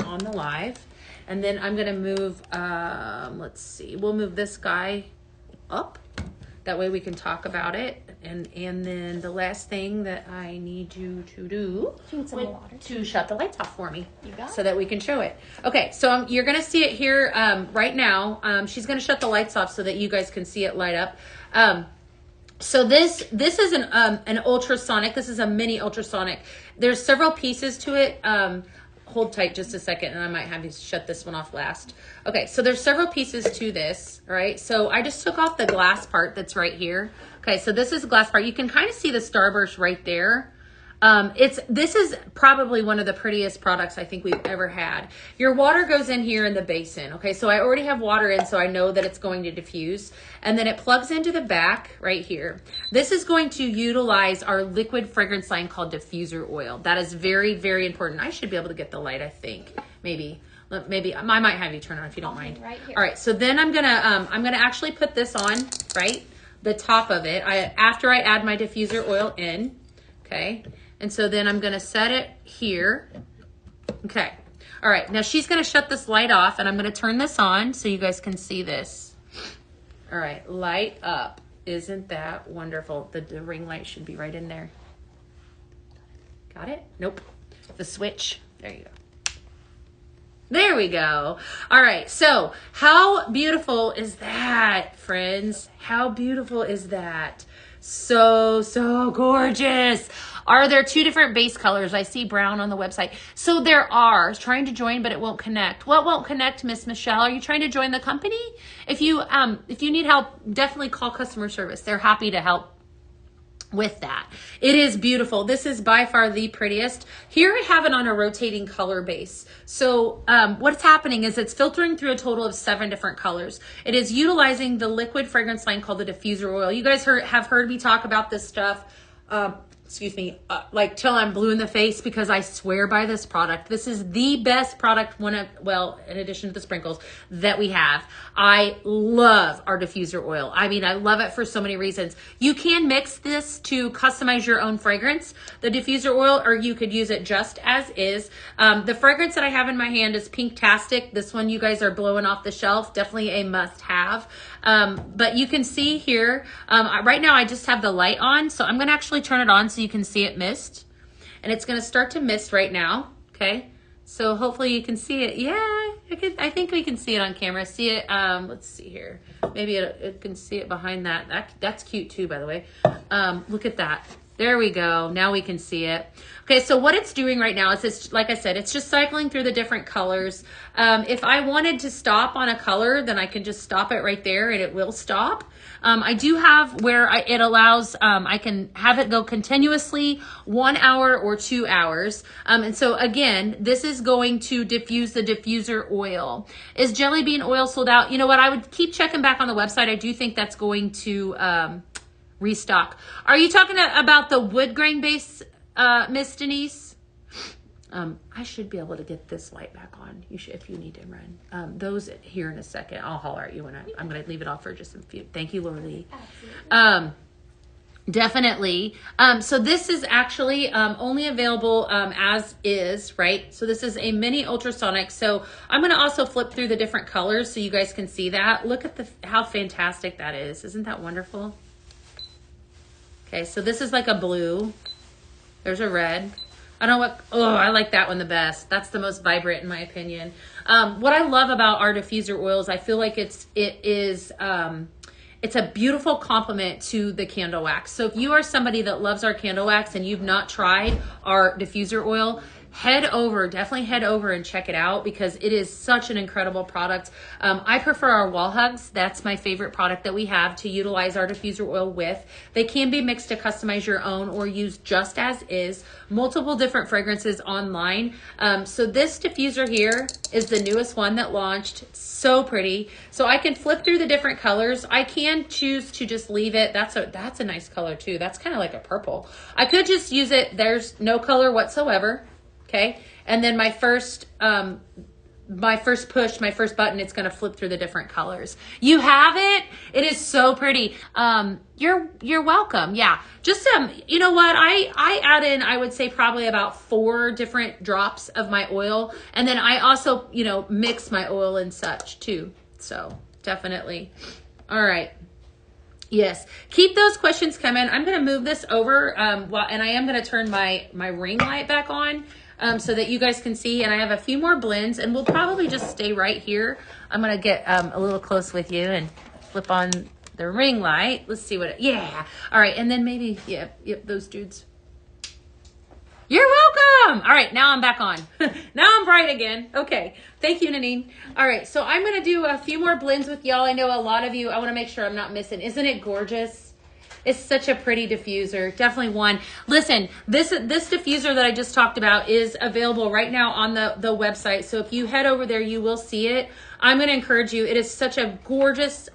[SPEAKER 1] on the live. And then I'm going to move, let's see. We'll move this guy up. That way we can talk about it. And then the last thing that I need you to do to shut the lights off for me. You got it. So that we can show it. Okay, so you're going to see it here right now. She's going to shut the lights off so that you guys can see it light up. So this is an ultrasonic. This is a mini ultrasonic. There's several pieces to it. Hold tight just a second, and I might have you shut this one off last. Okay, so there's several pieces to this, all right? So I just took off the glass part that's right here. Okay, so this is the glass part. You can kind of see the starburst right there. This is probably one of the prettiest products I think we've ever had. Your water goes in here in the basin. Okay, so I already have water in, so I know that it's going to diffuse. And then it plugs into the back right here. This is going to utilize our liquid fragrance line called diffuser oil. That is very, very important. I should be able to get the light, I think. Maybe I might have you turn on if you don't mind.
[SPEAKER 3] Right here.
[SPEAKER 1] All right, so then I'm gonna actually put this on, right? The top of it. After I add my diffuser oil in, okay? And so then I'm going to set it here. Okay. All right. Now she's going to shut this light off and I'm going to turn this on so you guys can see this. All right. Light up. Isn't that wonderful? The ring light should be right in there. Got it? Nope. The switch. There you go. There we go. All right. So how beautiful is that, friends? How beautiful is that? So, so gorgeous. Are there two different base colors? I see brown on the website. So there are. I was trying to join, but it won't connect. What won't connect, Miss Michelle? Are you trying to join the company? If you need help, definitely call customer service. They're happy to help with that. It is beautiful. This is by far the prettiest. Here I have it on a rotating color base. So what's happening is it's filtering through a total of 7 different colors. It is utilizing the liquid fragrance line called the diffuser oil. You guys have heard me talk about this stuff. Excuse me, like till I'm blue in the face because I swear by this product. This is the best product, in addition to the sprinkles, that we have. I love our diffuser oil. I mean, I love it for so many reasons. You can mix this to customize your own fragrance, the diffuser oil, or you could use it just as is. The fragrance that I have in my hand is Pinktastic. This one you guys are blowing off the shelf. Definitely a must have. But you can see here, right now I just have the light on, so I'm going to actually turn it on so you can see it mist. And it's going to start to mist right now, okay? So hopefully you can see it. Yeah, I think we can see it on camera. See it, let's see here. Maybe it can see it behind that. That's cute too, by the way. Look at that. There we go. Now we can see it. Okay, so what it's doing right now is, it's, like I said, it's just cycling through the different colors. If I wanted to stop on a color, then I can just stop it right there and it will stop. I do have where it allows, I can have it go continuously 1 hour or 2 hours. And so again, this is going to diffuse the diffuser oil. Is Jelly Bean oil sold out? You know what? I would keep checking back on the website. I do think that's going to restock. Are you talking about the wood grain base, Miss Denise? I should be able to get this light back on. You should, if you need to run. Those here in a second. I'll holler at you when I'm going to leave it off for just a few. Thank you, Laura Lee. Definitely. So this is actually only available as is, right? So this is a mini ultrasonic. So I'm going to also flip through the different colors so you guys can see that. Look at how fantastic that is. Isn't that wonderful? Okay, so this is like a blue. There's a red. I like that one the best. That's the most vibrant in my opinion. What I love about our diffuser oils, I feel like it's a beautiful complement to the candle wax. So if you are somebody that loves our candle wax and you've not tried our diffuser oil, definitely head over and check it out because it is such an incredible product. I prefer our wall hugs. That's my favorite product that we have to utilize our diffuser oil with. They can be mixed to customize your own or use just as is. Multiple different fragrances online. So this diffuser here is the newest one that launched. So pretty. So I can flip through the different colors. I can choose to just leave it. That's a nice color too. That's kind of like a purple. I could just use it. There's no color whatsoever. Okay, and then my first button, it's going to flip through the different colors. You have it. It is so pretty. You're welcome. Yeah, just you know what? I add in, I would say probably about 4 different drops of my oil, and then I also mix my oil and such too. So definitely. All right. Yes, keep those questions coming. I'm going to move this over, and I am going to turn my ring light back on. So that you guys can see, and I have a few more blends, and we'll probably just stay right here. I'm gonna get a little close with you and flip on the ring light. Let's see yeah. All right, and then maybe, yep, those dudes. You're welcome. All right, now I'm back on. Now I'm bright again. Okay, thank you, Nanine. All right, so I'm gonna do a few more blends with y'all. I know a lot of you, I wanna make sure I'm not missing. Isn't it gorgeous? It's such a pretty diffuser. Definitely one. Listen, this diffuser that I just talked about is available right now on the website. So if you head over there, you will see it. I'm going to encourage you. It is such a gorgeous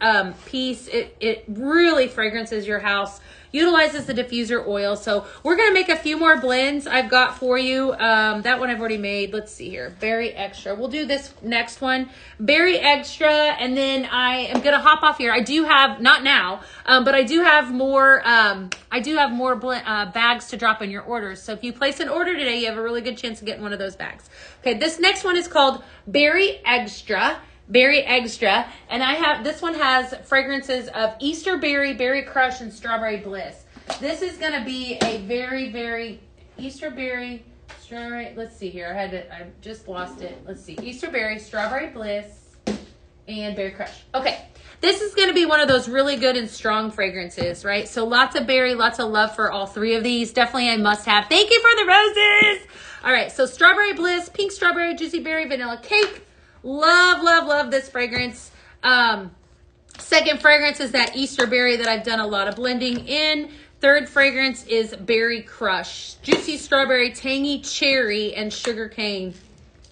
[SPEAKER 1] piece. It really fragrances your house. Utilizes the diffuser oil. So we're going to make a few more blends I've got for you. That one I've already made. Let's see here. Berry Extra. We'll do this next one. Berry Extra. And then I am going to hop off here. I do have, not now, but I do have more, bags to drop in your orders. So if you place an order today, you have a really good chance of getting one of those bags. Okay, this next one is called Berry Extra. Berry Extra, and this one has fragrances of Easter Berry, Berry Crush, and Strawberry Bliss. This is going to be a very, very Easter Berry, Strawberry. Let's see here. I just lost it. Let's see. Easter Berry, Strawberry Bliss, and Berry Crush. Okay. This is going to be one of those really good and strong fragrances, right? So lots of berry, lots of love for all three of these. Definitely a must-have. Thank you for the roses. All right. So Strawberry Bliss, Pink Strawberry, Juicy Berry, Vanilla Cake. Love, love, love this fragrance. Second fragrance is that Easter Berry that I've done a lot of blending in. Third fragrance is Berry Crush. Juicy Strawberry, Tangy Cherry, and Sugar Cane.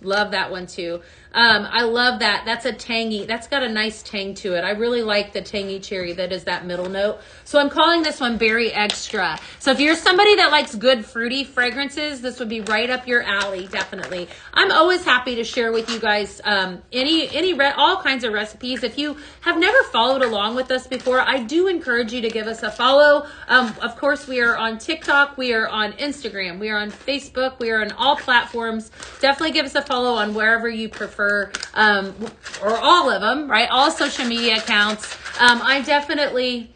[SPEAKER 1] Love that one too. I love that. That's a tangy. That's got a nice tang to it. I really like the tangy cherry that is that middle note. So I'm calling this one Berry Extra. So if you're somebody that likes good fruity fragrances, this would be right up your alley, definitely. I'm always happy to share with you guys all kinds of recipes. If you have never followed along with us before, I do encourage you to give us a follow. Of course, we are on TikTok. We are on Instagram. We are on Facebook. We are on all platforms. Definitely give us a follow on wherever you prefer. Or all of them, right? All social media accounts. I definitely,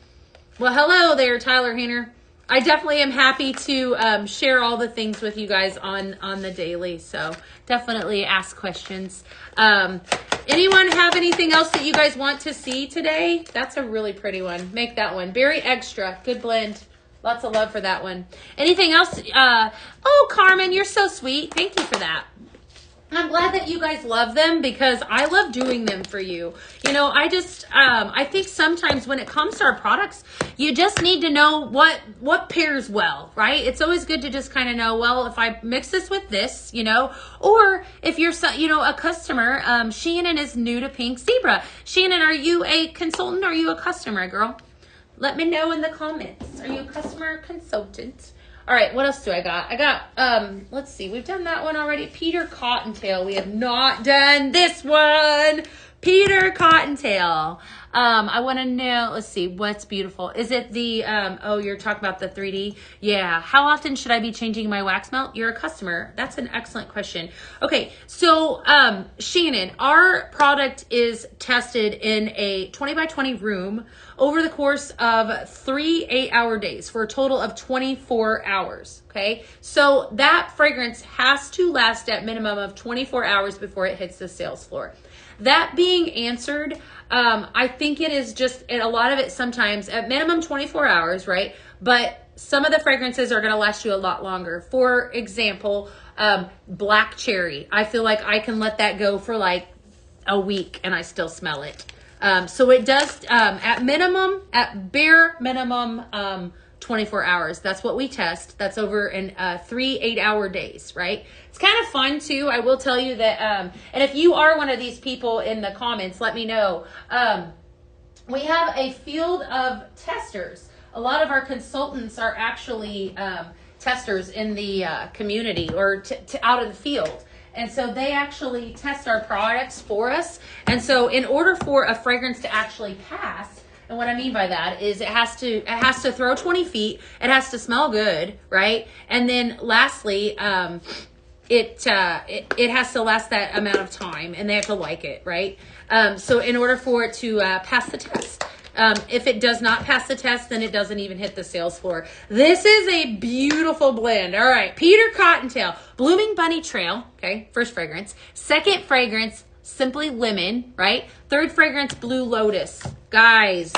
[SPEAKER 1] well, hello there, Tyler Hayner. I definitely am happy to share all the things with you guys on the daily. So definitely ask questions. Anyone have anything else that you guys want to see today? That's a really pretty one. Make that one. Berry Extra. Good blend. Lots of love for that one. Anything else? Oh, Carmen, you're so sweet. Thank you for that. I'm glad that you guys love them because I love doing them for you. You know, I think sometimes when it comes to our products, you just need to know what pairs well, right? It's always good to just kind of know, well, if I mix this with this, you know, or if you're, a customer, Shannon is new to Pink Zebra. Shannon, are you a consultant or are you a customer, girl? Let me know in the comments. Are you a customer or consultant? All right, what else do I got? I got, let's see, we've done that one already. Peter Cottontail. We have not done this one. Peter Cottontail. I want to know, let's see, what's beautiful? Is it the, you're talking about the 3D? Yeah. How often should I be changing my wax melt? You're a customer. That's an excellent question. Okay, so, Shannon, our product is tested in a 20 by 20 room over the course of 3 8-hour days for a total of 24 hours. Okay, so that fragrance has to last at minimum of 24 hours before it hits the sales floor. That being answered, I think it is just, and a lot of it sometimes at minimum 24 hours, right? But some of the fragrances are going to last you a lot longer. For example, black cherry. I feel like I can let that go for like a week and I still smell it. So it does, at bare minimum, 24 hours. That's what we test. That's over in 3 8-hour days, right? It's kind of fun too. I will tell you that, and if you are one of these people in the comments, let me know. We have a field of testers. A lot of our consultants are actually testers in the community or out of the field. And so they actually test our products for us. And so in order for a fragrance to actually pass, and what I mean by that is it has to throw 20 feet. It has to smell good, right? And then lastly, it has to last that amount of time, and they have to like it, right? So in order for it to pass the test, if it does not pass the test, then it doesn't even hit the sales floor. This is a beautiful blend. All right, Peter Cottontail, Blooming Bunny Trail. Okay, first fragrance. Second fragrance, Simply Lemon, right? Third fragrance, Blue Lotus. Guys,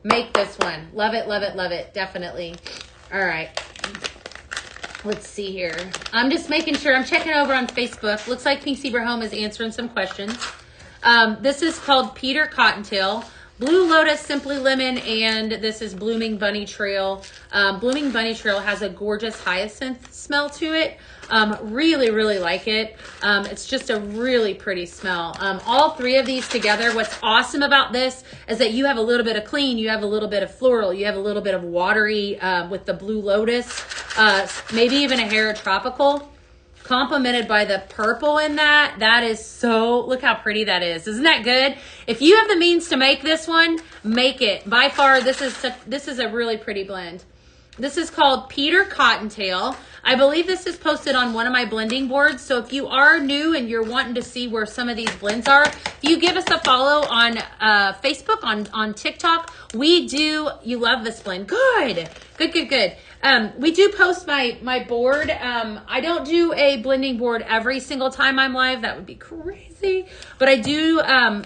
[SPEAKER 1] make this one. Love it, love it, love it. Definitely. All right. Let's see here. I'm just making sure. I'm checking over on Facebook. Looks like Pink Zebra Home is answering some questions. This is called Peter Cottontail, Blue Lotus, Simply Lemon, and this is Blooming Bunny Trail. Blooming Bunny Trail has a gorgeous hyacinth smell to it. Really, really like it. It's just a really pretty smell. All three of these together, what's awesome about this is that you have a little bit of clean, you have a little bit of floral, you have a little bit of watery with the Blue Lotus, maybe even a hair of tropical. Complemented by the purple in that. That is so, look how pretty that is. Isn't that good? If you have the means to make this one, make it. By far, this is a really pretty blend. This is called Peter Cottontail. I believe this is posted on one of my blending boards. So if you are new and you're wanting to see where some of these blends are, if you give us a follow on Facebook, on TikTok, you love this blend. Good. We do post my board. I don't do a blending board every single time I'm live. That would be crazy. But I do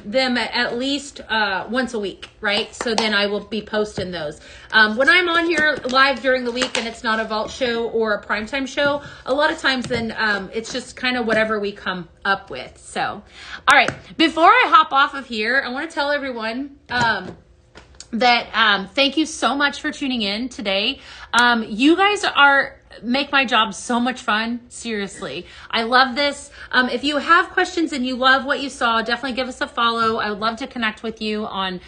[SPEAKER 1] them at least once a week, right? So then I will be posting those. When I'm on here live during the week and it's not a vault show or a primetime show, a lot of times then it's just kind of whatever we come up with. So, all right. Before I hop off of here, I want to tell everyone that thank you so much for tuning in today. You guys make my job so much fun. Seriously. I love this. If you have questions and you love what you saw, definitely give us a follow. I would love to connect with you on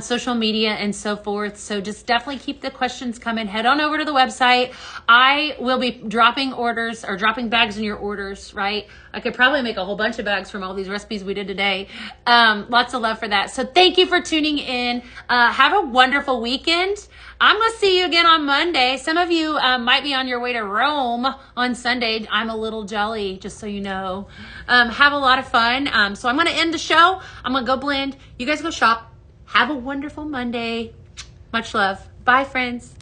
[SPEAKER 1] social media and so forth. So just definitely keep the questions coming. Head on over to the website. I will be dropping orders or dropping bags in your orders, right? I could probably make a whole bunch of bags from all these recipes we did today. Lots of love for that. So thank you for tuning in. Have a wonderful weekend. I'm going to see you again on Monday. Some of you might be on your way to Rome on Sunday. I'm a little jelly, just so you know. Have a lot of fun. So I'm going to end the show. I'm going to go blend. You guys go shop. Have a wonderful Monday. Much love. Bye, friends.